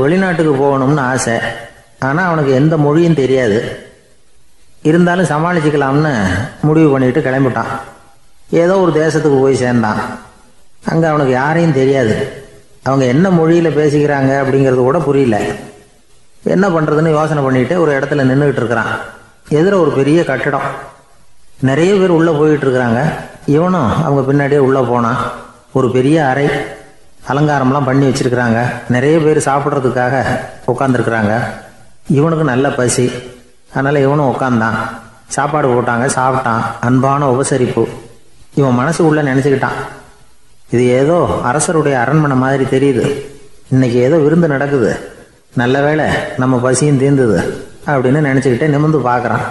வெளிநாட்டுக்கு போகணும்னு ஆசை. ஆனால் அவனுக்கு எந்த மொழியும் தெரியாது. இருந்தாலும் சமாளிச்சுக்கலாம்னு முடிவு பண்ணிட்டு கிளம்பிட்டான். ஏதோ ஒரு தேசத்துக்கு போய் சேர்ந்தான். அங்கே அவனுக்கு யாரையும் தெரியாது. அவங்க என்ன மொழியில் பேசிக்கிறாங்க அப்படிங்கிறது கூட புரியல. என்ன பண்ணுறதுன்னு யோசனை பண்ணிட்டு ஒரு இடத்துல நின்றுக்கிட்டு இருக்கிறான். எதிர ஒரு பெரிய கட்டடம், நிறைய பேர் உள்ளே போயிட்டு இருக்கிறாங்க. இவனும் அவங்க பின்னாடியே உள்ளே போனான். ஒரு பெரிய அறை, அலங்காரம்லாம் பண்ணி வச்சிருக்கிறாங்க. நிறைய பேர் சாப்பிட்றதுக்காக உட்காந்துருக்குறாங்க. இவனுக்கு நல்ல பசி, அதனால் இவனும் உட்காந்தான். சாப்பாடு போட்டாங்க, சாப்பிட்டான். அன்பான உபசரிப்பு. இவன் மனசுக்குள்ளே நினச்சிக்கிட்டான், இது ஏதோ அரசருடைய அரண்மனை மாதிரி தெரியுது. இன்னைக்கு ஏதோ விருந்து நடக்குது, நல்ல வேளை நம்ம பசியும் தீர்ந்தது அப்படின்னு நினச்சிக்கிட்டே நிமிர்ந்து பார்க்குறான்.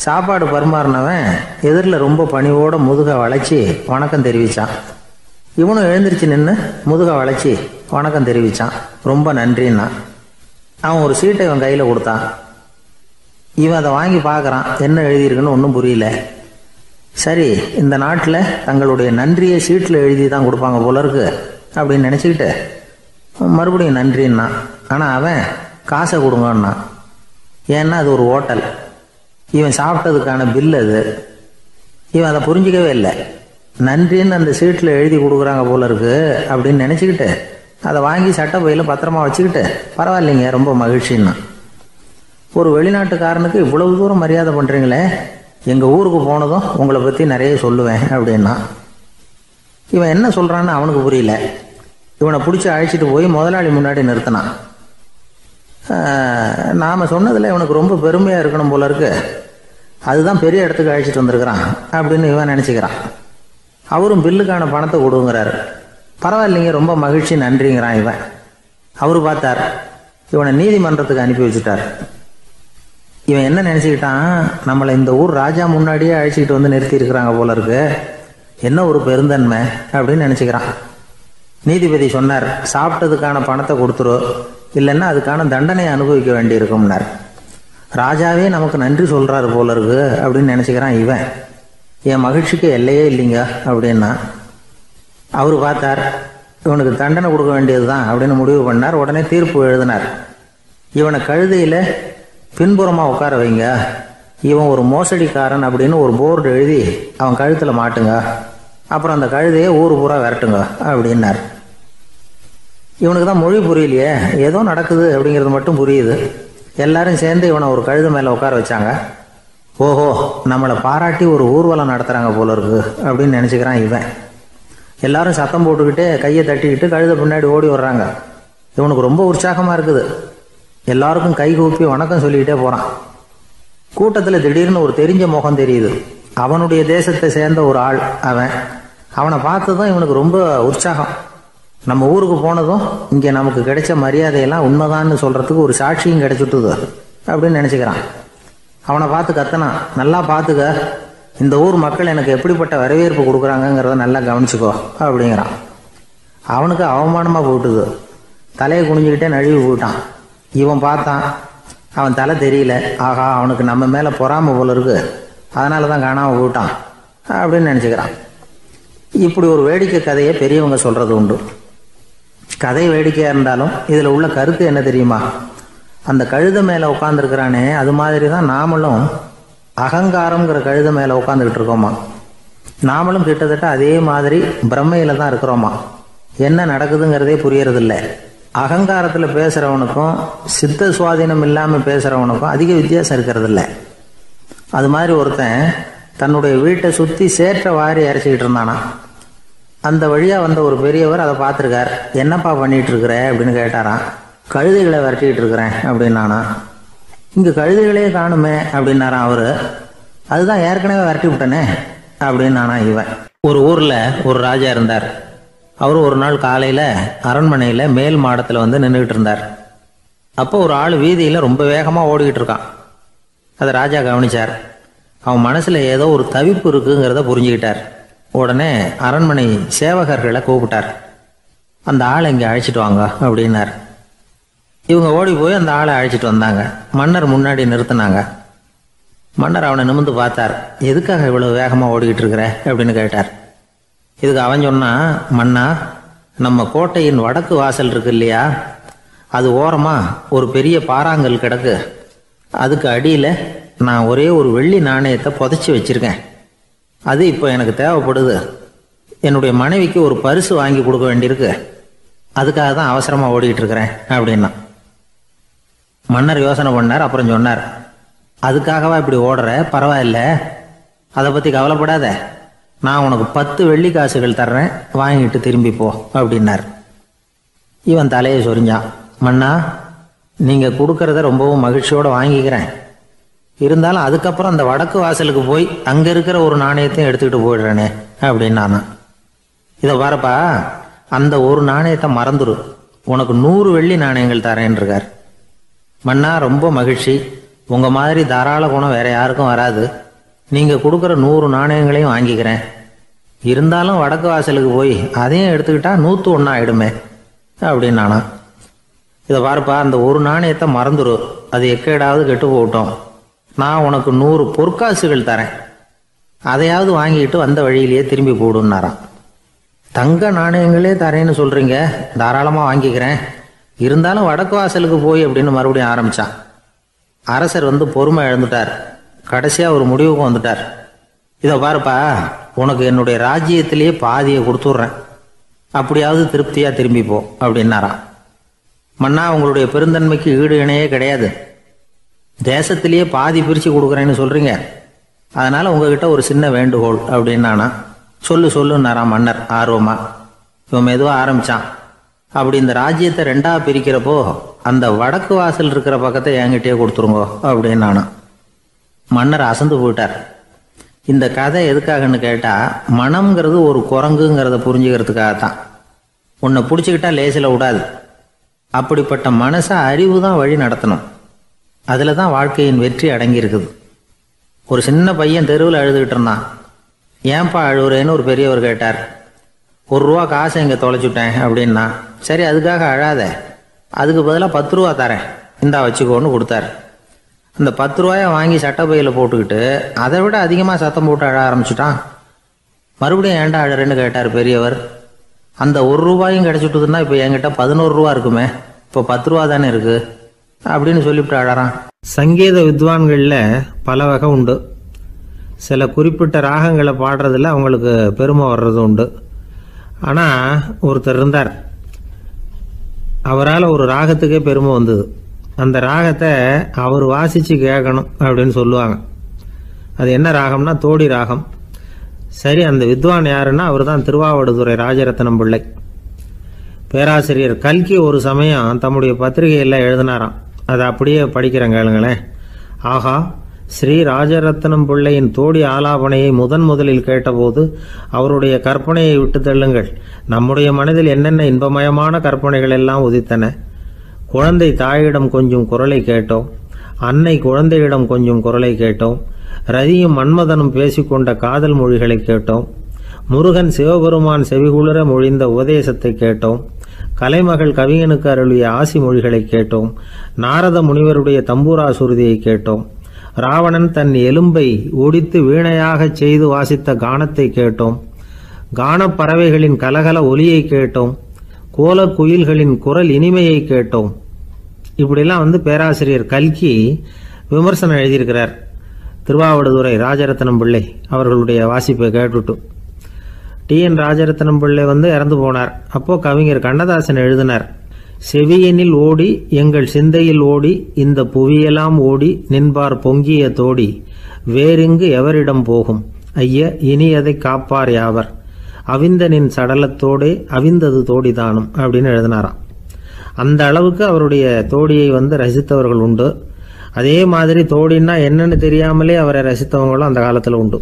சாப்பாடு பரிமாறினவன் எதிரில் ரொம்ப பணிவோட முதுக வளைச்சி வணக்கம் தெரிவித்தான். இவனும் எழுந்திரிச்சு நின்று முதுக வளைச்சி வணக்கம் தெரிவித்தான். ரொம்ப நன்றின்னா. அவன் ஒரு சீட்டை இவன் கையில் கொடுத்தான். இவன் அதை வாங்கி பார்க்குறான். என்ன எழுதியிருக்குன்னு ஒன்றும் புரியல. சரி, இந்த நாட்டில் தங்களுடைய நன்றியை சீட்டில் எழுதி தான் கொடுப்பாங்க போல இருக்கு அப்படின்னு நினச்சிக்கிட்டு மறுபடியும் நன்றின்னா. ஆனால் அவன் காசை கொடுங்கன்னா. ஏன்னா அது ஒரு ஹோட்டல், இவன் சாப்பிட்டதுக்கான பில் அது. இவன் அதை புரிஞ்சிக்கவே இல்லை. நன்றின்னு அந்த சீட்டில் எழுதி கொடுக்குறாங்க போல இருக்கு அப்படின்னு நினச்சிக்கிட்டு அதை வாங்கி சட்டை பையில் பத்திரமா வச்சுக்கிட்டு பரவாயில்லைங்க ரொம்ப மகிழ்ச்சின்னா. ஒரு வெளிநாட்டுக்காரனுக்கு இவ்வளவு தூரம் மரியாதை பண்ணுறீங்களே, எங்கள் ஊருக்கு போனதும் உங்களை பற்றி நிறைய சொல்லுவேன் அப்படின்னா. இவன் என்ன சொல்கிறான்னு அவனுக்கு புரியல. இவனை பிடிச்சி அழைச்சிட்டு போய் முதலாளி முன்னாடி நிறுத்தினான். நாம் சொன்னதில் இவனுக்கு ரொம்ப பெருமையாக இருக்கணும் போல இருக்கு, அதுதான் பெரிய இடத்துக்கு அழைச்சிட்டு வந்திருக்கிறான் அப்படின்னு இவன் நினச்சிக்கிறான். அவரும் பில்லுக்கான பணத்தை கொடுங்கிறாரு. பரவாயில்லைங்க ரொம்ப மகிழ்ச்சி நன்றிங்கிறான் இவன். அவரு பார்த்தார், இவனை நீதிமன்றத்துக்கு அனுப்பி வச்சுட்டார். இவன் என்ன நினச்சிக்கிட்டான், நம்மளை இந்த ஊர் ராஜா முன்னாடியே அழைச்சிக்கிட்டு வந்து நிறுத்தி இருக்கிறாங்க போல இருக்கு, என்ன ஒரு பெருந்தன்மை அப்படின்னு நினச்சிக்கிறான். நீதிபதி சொன்னார், சாப்பிட்டதுக்கான பணத்தை கொடுத்துரு, இல்லைன்னா அதுக்கான தண்டனையை அனுபவிக்க வேண்டி இருக்கும்னார். ராஜாவே நமக்கு நன்றி சொல்கிறாரு போல இருக்கு அப்படின்னு நினச்சிக்கிறான் இவன். என் மகிழ்ச்சிக்கு எல்லையே இல்லைங்க அப்படின்னா. அவர் பார்த்தார், இவனுக்கு தண்டனை கொடுக்க வேண்டியது தான் அப்படின்னு முடிவு பண்ணார். உடனே தீர்ப்பு எழுதினார். இவனை கழுதையில் பின்புறமாக உட்கார வைங்க, இவன் ஒரு மோசடிக்காரன் அப்படின்னு ஒரு போர்டு எழுதி அவன் கழுத்தில் மாட்டுங்க, அப்புறம் அந்த கழுதையை ஊர் பூரா விரட்டுங்க அப்படின்னார். இவனுக்கு தான் மொழி புரியலையே, ஏதோ நடக்குது அப்படிங்கிறது மட்டும் புரியுது. எல்லாரும் சேர்ந்து இவனை ஒரு கழுதை மேலே உட்கார வச்சாங்க. ஓஹோ, நம்மளை பாராட்டி ஒரு ஊர்வலம் நடத்துகிறாங்க போல இருக்கு அப்படின்னு நினச்சிக்கிறான் இவன். எல்லாரும் சத்தம் போட்டுக்கிட்டே கையை தட்டிக்கிட்டு கழுதை பின்னாடி ஓடி வர்றாங்க. இவனுக்கு ரொம்ப உற்சாகமாக இருக்குது. எல்லாருக்கும் கை கூப்பி வணக்கம் சொல்லிக்கிட்டே போகிறான். கூட்டத்தில் திடீர்னு ஒரு தெரிஞ்ச முகம் தெரியுது. அவனுடைய தேசத்தை சேர்ந்த ஒரு ஆள் அவன். அவனை பார்த்ததும் இவனுக்கு ரொம்ப உற்சாகம். நம்ம ஊருக்கு போனதும் இங்கே நமக்கு கிடைச்ச மரியாதையெல்லாம் உண்மைதான்னு சொல்கிறதுக்கு ஒரு சாட்சியும் கிடைச்சிட்டுது அப்படின்னு நினச்சிக்கிறான். அவனை பார்த்து கத்தனான், நல்லா பார்த்துக்க, இந்த ஊர் மக்கள் எனக்கு எப்படிப்பட்ட வரவேற்பு கொடுக்குறாங்கங்கிறத நல்லா கவனிச்சுக்கோ அப்படிங்கிறான். அவனுக்கு அவமானமாக போயிட்டுது. தலையை குனிஞ்சிக்கிட்டே நழுவி போயிட்டான். இவன் பார்த்தான், அவன் தலை தெரியல. ஆகா, அவனுக்கு நம்ம மேலே பொறாமை போல இருக்கு, அதனால தான் காணாமல் போயிட்டான் அப்படின்னு நினச்சிக்கிறான். இப்படி ஒரு வேடிக்கை கதையை பெரியவங்க சொல்கிறது உண்டு. கதை வேடிக்கையாக இருந்தாலும் இதில் உள்ள கருத்து என்ன தெரியுமா? அந்த கழுதை மேலே உட்காந்துருக்கிறானே, அது மாதிரி தான் நாமளும் அகங்காரங்கிற கழுதை மேலே உட்காந்துக்கிட்டு இருக்கோமா. நாமளும் கிட்டத்தட்ட அதே மாதிரி பிரம்மையில் தான் இருக்கிறோமா. என்ன நடக்குதுங்கிறதே புரியறதில்ல. அகங்காரத்தில் பேசுகிறவனுக்கும் சித்த சுவாதீனம் இல்லாமல் பேசுகிறவனுக்கும் அதிக வித்தியாசம் இருக்கிறதில்ல. அது மாதிரி ஒருத்தன் தன்னுடைய வீட்டை சுற்றி சேற்றை வாரி அரைச்சிக்கிட்டு இருந்தானா. அந்த வழியாக வந்த ஒரு பெரியவர் அதை பார்த்துருக்கார். என்னப்பா பண்ணிகிட்டு இருக்கிற அப்படின்னு கேட்டாரான். கழுதைகளை விரட்டிக்கிட்டு இருக்கிறேன் அப்படின்னானா. இங்கே கழுதைகளே காணுமே அப்படின்னாரான் அவர். அதுதான் ஏற்கனவே விரட்டி விட்டனே அப்படின்னானா இவன். ஒரு ஊரில் ஒரு ராஜா இருந்தார். அவர் ஒரு நாள் காலையில் அரண்மனையில் மேல் மாடத்தில் வந்து நின்றுக்கிட்டு இருந்தார். அப்போ ஒரு ஆள் வீதியில் ரொம்ப வேகமாக ஓடிக்கிட்டு இருக்கான். அதை ராஜா கவனித்தார். அவன் மனசில் ஏதோ ஒரு தவிப்பு இருக்குங்கிறத புரிஞ்சுக்கிட்டார். உடனே அரண்மனை சேவகர்களை கூப்பிட்டார். அந்த ஆளை இங்கே அழைச்சிட்டு வாங்க அப்படின்னார். இவங்க ஓடி போய் அந்த ஆளை அழைச்சிட்டு வந்தாங்க. மன்னர் முன்னாடி நிறுத்தினாங்க. மன்னர் அவனை நிமிர்ந்து பார்த்தார். எதுக்காக இவ்வளோ வேகமாக ஓடிக்கிட்டு இருக்கிற அப்படின்னு கேட்டார். இதுக்கு அவன் சொன்னா, மன்னா, நம்ம கோட்டையின் வடக்கு வாசல் இருக்கு இல்லையா, அது ஓரமாக ஒரு பெரிய பாறாங்கல் கிடக்கு. அதுக்கு அடியில் நான் ஒரே ஒரு வெள்ளி நாணயத்தை புதைச்சி வச்சிருக்கேன். அது இப்போ எனக்கு தேவைப்படுது. என்னுடைய மனைவிக்கு ஒரு பரிசு வாங்கி கொடுக்க வேண்டியிருக்கு. அதுக்காக தான் அவசரமாக ஓடிக்கிட்டு இருக்கிறேன் அப்படின்னா. மன்னர் யோசனை பண்ணார். அப்புறம் சொன்னார், அதுக்காகவா இப்படி ஓடுற? பரவாயில்ல, அதை பற்றி கவலைப்படாத. நான் உனக்கு 10 வெள்ளி காசுகள் தர்றேன், வாங்கிட்டு திரும்பி போ அப்படின்னார். இவன் தலையை சொரிஞ்சான். மன்னா, நீங்கள் கொடுக்கறத ரொம்பவும் மகிழ்ச்சியோடு வாங்கிக்கிறேன். இருந்தாலும் அதுக்கப்புறம் அந்த வடக்கு வாசலுக்கு போய் அங்கே இருக்கிற ஒரு நாணயத்தையும் எடுத்துக்கிட்டு போயிடுறேனே அப்படின்னானா. இதை பாருப்பா, அந்த ஒரு நாணயத்தை மறந்துடு, உனக்கு 100 வெள்ளி நாணயங்கள் தரேன்னு இருக்கார். மன்னா, ரொம்ப மகிழ்ச்சி. உங்கள் மாதிரி தாராள குணம் வேற யாருக்கும் வராது. நீங்கள் கொடுக்குற 100 நாணயங்களையும் வாங்கிக்கிறேன். இருந்தாலும் வடக்கு வாசலுக்கு போய் அதையும் எடுத்துக்கிட்டா 101 ஆயிடுமே அப்படின்னானா. இதை பாருப்பா, அந்த ஒரு நாணயத்தை மறந்துடு, அது எக்கேடாவது கெட்டு போகட்டும். நான் உனக்கு 100 பொற்காசுகள் தரேன், அதையாவது வாங்கிட்டு வந்த வழியிலேயே திரும்பி போடுன்னாராம். தங்க நாணயங்களே தரேன்னு சொல்கிறீங்க, தாராளமாக வாங்கிக்கிறேன். இருந்தாலும் வடக்கு வாசலுக்கு போய் அப்படின்னு மறுபடியும் ஆரம்பித்தான். அரசர் பொறுமை இழந்துட்டார். கடைசியாக ஒரு முடிவுக்கு வந்துட்டார். இதை பாருப்பா, உனக்கு என்னுடைய ராஜ்யத்திலேயே பாதியை கொடுத்துட்றேன், அப்படியாவது திருப்தியாக திரும்பி போ அப்படின்னாராம். மன்னா, உங்களுடைய பெருந்தன்மைக்கு ஈடு இணையே கிடையாது. தேசத்திலேயே பாதி பிரித்து கொடுக்குறேன்னு சொல்கிறீங்க, அதனால் உங்ககிட்ட ஒரு சின்ன வேண்டுகோள் அப்படின்னானா. சொல்லுன்னாராம் மன்னர் ஆர்வமா. இவன் மெதுவாக ஆரம்பித்தான். அப்படி இந்த ராஜ்யத்தை 2ஆக பிரிக்கிறப்போ அந்த வடக்கு வாசல் இருக்கிற பக்கத்தை என்கிட்டயே கொடுத்துருங்கோ அப்படின்னானா. மன்னர் அசந்து போயிட்டார். இந்த கதை எதுக்காகன்னு கேட்டால், மனம்ங்கிறது ஒரு குரங்குங்கிறத புரிஞ்சுக்கிறதுக்காகத்தான். உன்னை பிடிச்சிக்கிட்டா லேசில் விடாது. அப்படிப்பட்ட மனசை அறிவு தான் வழி நடத்தணும். அதில் தான் வாழ்க்கையின் வெற்றி அடங்கியிருக்குது. ஒரு சின்ன பையன் தெருவில் அழுதுகிட்டு இருந்தான். ஏன்பா அழுவுறேன்னு ஒரு பெரியவர் கேட்டார். 1 ரூபா காசை இங்கே தொலைச்சுட்டேன் அப்படின்னா. சரி, அதுக்காக அழாத, அதுக்கு பதிலாக 10 ரூபா தரேன், இந்தா வச்சுக்கோன்னு கொடுத்தார். அந்த 10 ரூபாயை வாங்கி சட்டப்பையில் போட்டுக்கிட்டு அதை விட அதிகமாக சத்தம் போட்டு அழ ஆரம்பிச்சுட்டான். மறுபடியும் ஏன்டா அழறேன்னு கேட்டார் பெரியவர். அந்த 1 ரூபாயும் கிடைச்சிட்டுதுன்னா இப்போ என்கிட்ட 11 ரூபா இருக்குமே, இப்போ 10 ரூபா தானே இருக்கு அப்படின்னு சொல்லிவிட்டு அழறான். சங்கீத வித்வான்களில் பல வகை உண்டு. சில குறிப்பிட்ட ராகங்களை பாடுறதுல அவங்களுக்கு பெருமை வர்றது உண்டு. ஆனால் ஒருத்தர் இருந்தார், அவரால் ஒரு ராகத்துக்கே பெருமை வந்தது. அந்த ராகத்தை அவர் வாசித்து கேட்கணும் அப்படின்னு சொல்லுவாங்க. அது என்ன ராகம்னா தோடி ராகம். சரி, அந்த வித்வான் யாருன்னா அவர் தான் திருவாவடுதுறை ராஜரத்னம் பிள்ளை. பேராசிரியர் கல்கி ஒரு சமயம் தம்முடைய பத்திரிகையில் எழுதினாராம். அதை அப்படியே படிக்கிறேன் கேளுங்களேன். ஆகா, ஸ்ரீ ராஜரத்னம் பிள்ளையின் தோடி ஆலாபனையை முதலில் கேட்டபோது அவருடைய கற்பனையை விட்டு தள்ளுங்கள். நம்முடைய மனதில் என்னென்ன இன்பமயமான கற்பனைகள் எல்லாம் உதித்தன. குழந்தை தாயிடம் கொஞ்சம் குரலை கேட்டோம், அன்னை குழந்தையிடம் கொஞ்சம் குரலை கேட்டோம், ரதியும் மன்மதனும் பேசிக்கொண்ட காதல் மொழிகளை கேட்டோம், முருகன் சிவபெருமான் செவிகுளிர மொழிந்த உபதேசத்தை கேட்டோம், கலைமகள் கவிஞனுக்கு அருளிய ஆசி மொழிகளை கேட்டோம், நாரத முனிவருடைய தம்பூரா சுருதியை கேட்டோம், ராவணன் தன் எலும்பை ஒடித்து வீணையாகச் செய்து வாசித்த கானத்தை கேட்டோம், கானப்பறவைகளின் கலகல ஒலியை கேட்டோம், கோலக் குயில்களின் குரல் இனிமையை கேட்டோம். இப்படிலாம் பேராசிரியர் கல்கி விமர்சனம் எழுதியிருக்கிறார். திருவாவடுதுறை ராஜரத்னம் பிள்ளை அவர்களுடைய வாசிப்பை கேட்டுட்டு டி.என். ராஜரத்னம் பிள்ளை இறந்து போனார். அப்போ கவிஞர் கண்ணதாசன் எழுதினார், செவியனில் ஓடி எங்கள் சிந்தையில் ஓடி இந்த புவியெல்லாம் ஓடி நின்பார் பொங்கிய தோடி வேறிங்கு எவரிடம் போகும் ஐய இனி அதை காப்பார் யாவர் அவிந்தனின் சடலத்தோடே அவிந்தது தோடிதானும் அப்படின்னு எழுதினாராம். அந்த அளவுக்கு அவருடைய தோடியை ரசித்தவர்கள் உண்டு. அதே மாதிரி தோடின்னா என்னன்னு தெரியாமலே அவரை ரசித்தவங்களும் அந்த காலத்தில் உண்டு.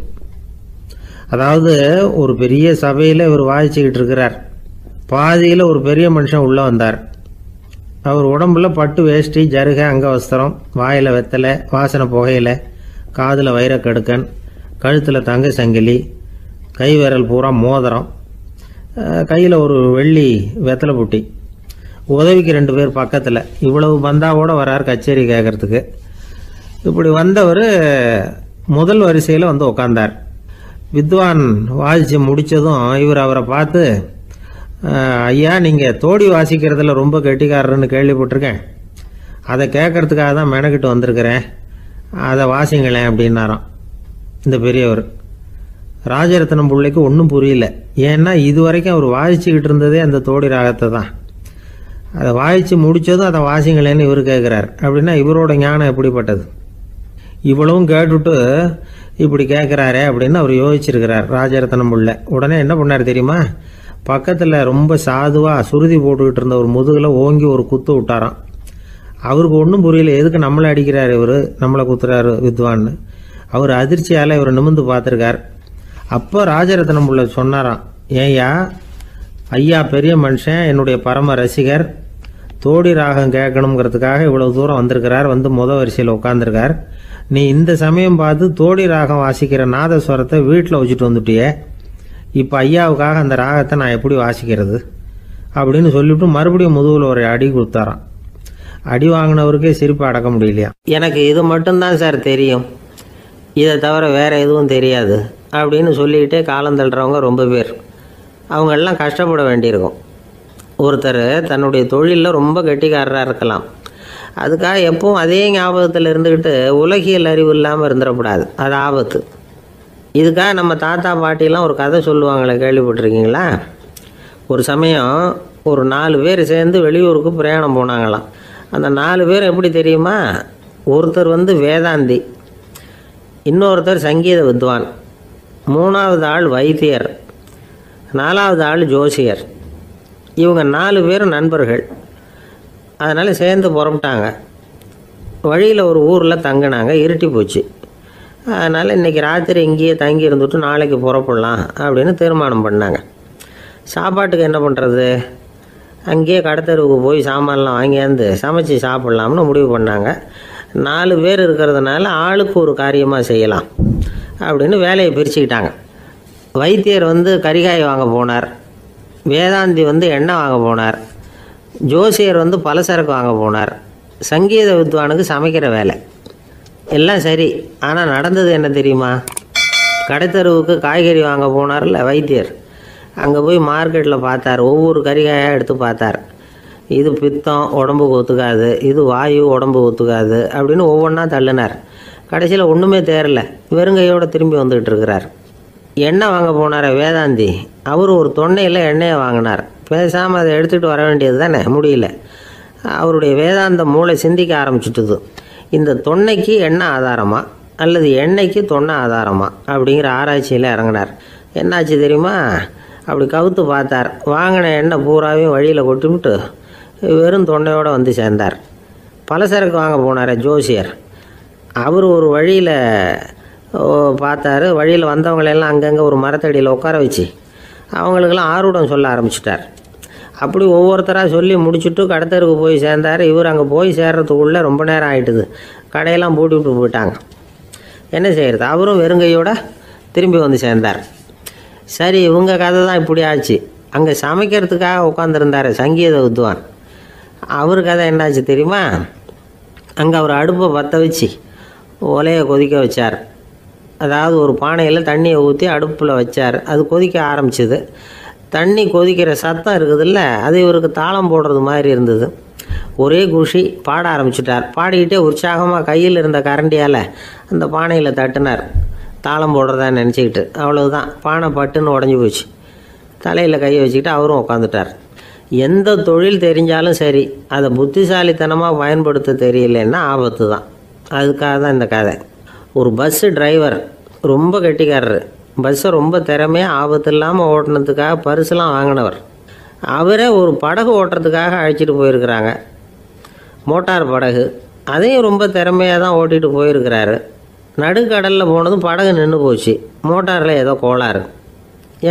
அதாவது ஒரு பெரிய சபையில் இவர் வாசிச்சுக்கிட்டு இருக்கிறார். பாதியில் ஒரு பெரிய மனுஷன் உள்ளே வந்தார். அவர் உடம்புல பட்டு வேஷ்டி, ஜருகை, அங்கவஸ்திரம், வாயில் வெத்தலை, வாசனை புகையில, காதில் வைரக்கடுக்கன், கழுத்தில் தங்க சங்கிலி, கை விரல் பூரா மோதிரம், கையில் ஒரு வெள்ளி வெத்தலை புட்டி, உதவிக்கு 2 பேர் பக்கத்தில். இவ்வளவு பந்தாவோடு வரார் கச்சேரி கேட்கறதுக்கு. இப்படி வந்தவர் முதல் வரிசையில் உட்கார்ந்தார். வித்வான் வாசித்து முடித்ததும் இவர் அவரை பார்த்து, ஐயா, நீங்கள் தோடி வாசிக்கிறதுல ரொம்ப கெட்டிக்காரர்னு கேள்விப்பட்டிருக்கேன். அதை கேட்கறதுக்காக தான் மெனக்கிட்டு வந்திருக்கிறேன். அதை வாசிங்களேன் அப்படின்னாராம் இந்த பெரியவர். ராஜரத்னம் பிள்ளைக்கு ஒன்றும் புரியல. ஏன்னா இது வரைக்கும் அவர் வாசிச்சுக்கிட்டு இருந்ததே அந்த தோடி ராகத்தை தான். அதை வாசித்து முடித்ததும் அதை வாசிங்களேன்னு இவர் கேட்குறார். அப்படின்னா இவரோட ஞானம் எப்படிப்பட்டது? இவ்வளவும் கேட்டுட்டு இப்படி கேட்குறாரே அப்படின்னு அவர் யோசிச்சிருக்கிறார் ராஜரத்னம் பிள்ளை. உடனே என்ன பண்ணார் தெரியுமா? பக்கத்தில் ரொம்ப சாதுவாக சுருதி போட்டுக்கிட்டு இருந்த ஒரு முதுகில் ஓங்கி ஒரு குத்து விட்டாராம். அவருக்கு ஒன்றும் புரியல, எதுக்கு நம்மளை அடிக்கிறார் இவர், நம்மளை குத்துறாரு வித்வான்னு. அவர் அதிர்ச்சியால் இவர் நிமிர்ந்து பார்த்துருக்கார். அப்போ ராஜரத்னம் பிள்ளை சொன்னாராம், ஏய்யா ஐயா பெரிய மனுஷன், என்னுடைய பரம ரசிகர், தோடி ராகம் கேட்கணுங்கிறதுக்காக இவ்வளவு தூரம் வந்திருக்கிறார், வந்து வரிசையில் உட்காந்துருக்கார். நீ இந்த சமயம் பார்த்து தோடி ராகம் வாசிக்கிற நாதஸ்வரத்தை வீட்டில் வச்சுட்டு வந்துட்டியே, இப்போ ஐயாவுக்காக அந்த ராகத்தை நான் எப்படி வாசிக்கிறது அப்படின்னு சொல்லிவிட்டு மறுபடியும் முதுகில் ஒரு அடி கொடுத்தாராம். அடி வாங்கினவருக்கே சிரிப்பு அடக்க முடியலையா. எனக்கு இது மட்டும்தான் சார் தெரியும், இதை தவிர வேற எதுவும் தெரியாது அப்படின்னு சொல்லிக்கிட்டே காலம் தள்ளுறவங்க ரொம்ப பேர். அவங்கெல்லாம் கஷ்டப்பட வேண்டியிருக்கும். ஒருத்தர் தன்னுடைய தொழிலில் ரொம்ப கெட்டிக்காரராக இருக்கலாம், அதுக்காக எப்பவும் அதே ஞாபகத்தில் இருந்துக்கிட்டு உலகியல் அறிவு இல்லாமல் இருந்துடக்கூடாது, அது ஆபத்து. இதுக்காக நம்ம தாத்தா பாட்டிலாம் ஒரு கதை சொல்லுவாங்களே, கேள்விப்பட்டிருக்கீங்களா? ஒரு சமயம் ஒரு 4 பேர் சேர்ந்து வெளியூருக்கு பிரயாணம் போனாங்களாம். அந்த 4 பேர் எப்படி தெரியுமா? ஒருத்தர் வேதாந்தி, இன்னொருத்தர் சங்கீத வித்வான், 3வது ஆள் வைத்தியர், 4வது ஆள் ஜோசியர். இவங்க 4 பேரும் நண்பர்கள். அதனால் சேர்ந்து புறப்பட்டாங்க. வழியில் ஒரு ஊரில் தங்கினாங்க. இருட்டி போச்சு. அதனால் இன்றைக்கி ராத்திரி இங்கேயே தங்கி இருந்துட்டு நாளைக்கு புறப்படலாம் அப்படின்னு தீர்மானம் பண்ணாங்க. சாப்பாட்டுக்கு என்ன பண்ணுறது? அங்கேயே கடத்தெருவுக்கு போய் சாமான்லாம் வாங்கியாந்து சமைச்சு சாப்பிட்லாம்னு முடிவு பண்ணாங்க. 4 பேர் இருக்கிறதுனால ஆளுக்கு ஒரு காரியமாக செய்யலாம் அப்படின்னு வேலையை பிரிச்சுக்கிட்டாங்க. வைத்தியர் கரிகாய் வாங்க போனார், வேதாந்தி எண்ணெய் வாங்க போனார், ஜோசியர் பலசரக்கு வாங்க போனார், சங்கீத வித்வானுக்கு சமைக்கிற வேலை. எல்லாம் சரி. ஆனால் நடந்தது என்ன தெரியுமா? கடைத்தெருவுக்கு காய்கறி வாங்க போனார்ல வைத்தியர், அங்கே போய் மார்க்கெட்டில் பார்த்தார். ஒவ்வொரு கறிகாயாக எடுத்து பார்த்தார். இது பித்தம், உடம்புக்கு ஒத்துக்காது, இது வாயு, உடம்புக்கு ஒத்துக்காது அப்படின்னு ஒவ்வொன்றா தள்ளினார். கடைசியில் ஒன்றுமே தேரல, வெறுங்கையோடு திரும்பி வந்துக்கிட்டு இருக்கிறார். எண்ணெய் வாங்க போனார் வேதாந்தி, அவர் ஒரு தொன்னையில் எண்ணெயை வாங்கினார். பேசாமல் அதை எடுத்துகிட்டு வர வேண்டியது தானே, முடியல. அவருடைய வேதாந்த மூளை சிந்திக்க ஆரம்பிச்சுட்டுது. இந்த தொன்னைக்கு எண்ணெய் ஆதாரமா அல்லது எண்ணெய்க்கு தொன்னை ஆதாரமா அப்படிங்கிற ஆராய்ச்சியில் இறங்கினார். என்னாச்சு தெரியுமா? அப்படி கவுத்து பார்த்தார். வாங்கின எண்ணெய் பூராவையும் வழியில் கொட்டிவிட்டு வெறும் தொன்னையோடு சேர்ந்தார். பலசரக்கு வாங்க போனார் ஜோசியர், அவர் ஒரு வழியில் பார்த்தாரு. வழியில் வந்தவங்களெல்லாம் அங்கங்கே ஒரு மரத்தடியில் உட்கார வச்சு அவங்களுக்கெல்லாம் ஆர்வம் சொல்ல ஆரம்பிச்சிட்டார். அப்படி ஒவ்வொருத்தராக சொல்லி முடிச்சுட்டு கடத்தருக்கு போய் சேர்ந்தார். இவர் அங்கே போய் சேர்றதுக்குள்ளே ரொம்ப நேரம் ஆகிட்டுது. கடையெல்லாம் பூட்டிவிட்டு போயிட்டாங்க. என்ன செய்கிறது? அவரும் வெறுங்கையோடு திரும்பி சேர்ந்தார். சரி, இவங்க கதை தான் இப்படி ஆச்சு. அங்கே சமைக்கிறதுக்காக உட்காந்துருந்தார் சங்கீத வித்வான், அவர் கதை என்னாச்சு தெரியுமா? அங்கே அவர் அடுப்பை பற்ற வச்சு ஒலையை கொதிக்க வச்சார். அதாவது ஒரு பானையில் தண்ணியை ஊற்றி அடுப்பில் வச்சார். அது கொதிக்க ஆரம்பிச்சிது. தண்ணி கொதிக்கிற சத்தம் இருக்குதுல்ல, அது இவருக்கு தாளம் போடுறது மாதிரி இருந்தது. ஒரே குஷி, பாட ஆரம்பிச்சிட்டார். பாடிக்கிட்டே உற்சாகமாக கையில் இருந்த கரண்டியால் அந்த பானையில் தட்டினார், தாளம் போடுறதா நினச்சிக்கிட்டு. அவ்வளவுதான், பானை பட்டுன்னு உடஞ்சி போச்சு. தலையில் கையை வச்சுக்கிட்டு அவரும் உட்காந்துட்டார். எந்த தொழில் தெரிஞ்சாலும் சரி, அதை புத்திசாலித்தனமாக பயன்படுத்த தெரியலன்னா ஆபத்து தான். அதுக்காக தான் இந்த கதை. ஒரு பஸ்ஸு டிரைவர் ரொம்ப கெட்டிக்காரர். பஸ்ஸை ரொம்ப திறமையாக ஆபத்து இல்லாமல் ஓட்டினதுக்காக பரிசுலாம் வாங்கினவர். அவரே ஒரு படகு ஓட்டுறதுக்காக அழைச்சிட்டு போயிருக்கிறாங்க, மோட்டார் படகு. அதையும் ரொம்ப திறமையாக தான் ஓட்டிகிட்டு போயிருக்கிறாரு. நடுக்கடலில் போனதும் படகு நின்று போச்சு. மோட்டாரில் ஏதோ கோளாறு.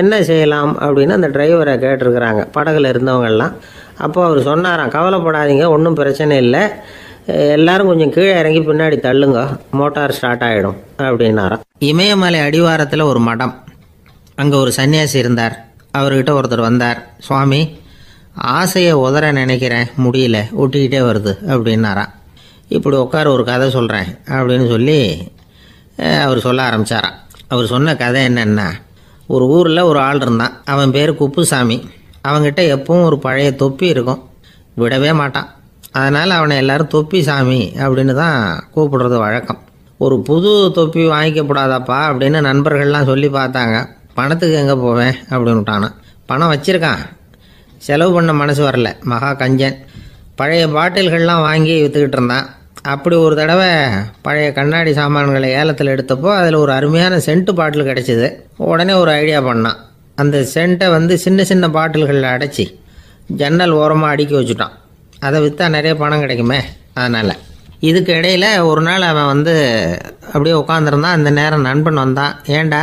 என்ன செய்யலாம் அப்படின்னு அந்த டிரைவரை கேட்டிருக்கிறாங்க படகுல இருந்தவங்கெல்லாம். அப்போ அவர் சொன்னாராம், கவலைப்படாதீங்க, ஒன்றும் பிரச்சனை இல்லை, எல்லாரும் கொஞ்சம் கீழே இறங்கி பின்னாடி தள்ளுங்க, மோட்டார் ஸ்டார்ட் ஆகிடும் அப்படின்னாராம். இமயமலை அடிவாரத்தில் ஒரு மடம். அங்கே ஒரு சன்னியாசி இருந்தார். அவர்கிட்ட ஒருத்தர் வந்தார். சுவாமி, ஆசையை உதற நினைக்கிறேன், முடியல, ஒட்டிக்கிட்டே வருது அப்படின்னாராம். இப்படி உட்கார, ஒரு கதை சொல்கிறேன் அப்படின்னு சொல்லி அவர் சொல்ல ஆரம்பித்தாராம். அவர் சொன்ன கதை என்னென்னா, ஒரு ஊரில் ஒரு ஆள் இருந்தான். அவன் பேர் குப்புசாமி. அவங்ககிட்ட எப்பவும் ஒரு பழைய தொப்பி இருக்கும், விடவே மாட்டான். அதனால் அவனை எல்லாரும் தொப்பி சாமி அப்படின்னு தான் கூப்பிடுறது வழக்கம். ஒரு புது தொப்பி வாங்கிக்கப்படாதாப்பா அப்படின்னு நண்பர்கள்லாம் சொல்லி பார்த்தாங்க. பணத்துக்கு எங்கே போவேன் அப்படின்னு விட்டானான். பணம் வச்சுருக்கான், செலவு பண்ண மனசு வரல. மகா கஞ்சன். பழைய பாட்டில்கள்லாம் வாங்கி விற்றுக்கிட்டு இருந்தான். அப்படி ஒரு தடவை பழைய கண்ணாடி சாமான்களை ஏலத்தில் எடுத்தப்போ அதில் ஒரு அருமையான சென்ட்டு பாட்டில் கிடச்சிது. உடனே ஒரு ஐடியா பண்ணான். அந்த சென்ட்டை சின்ன சின்ன பாட்டில்களில் அடைச்சி ஜன்னல் ஓரமாக அடுக்கி வச்சுட்டான். அதை விற்றா நிறைய பணம் கிடைக்குமே, அதனால். இதுக்கு இடையில் ஒரு நாள் அவன் அப்படியே உட்காந்துருந்தான். அந்த நேரம் நண்பன் வந்தான். ஏண்டா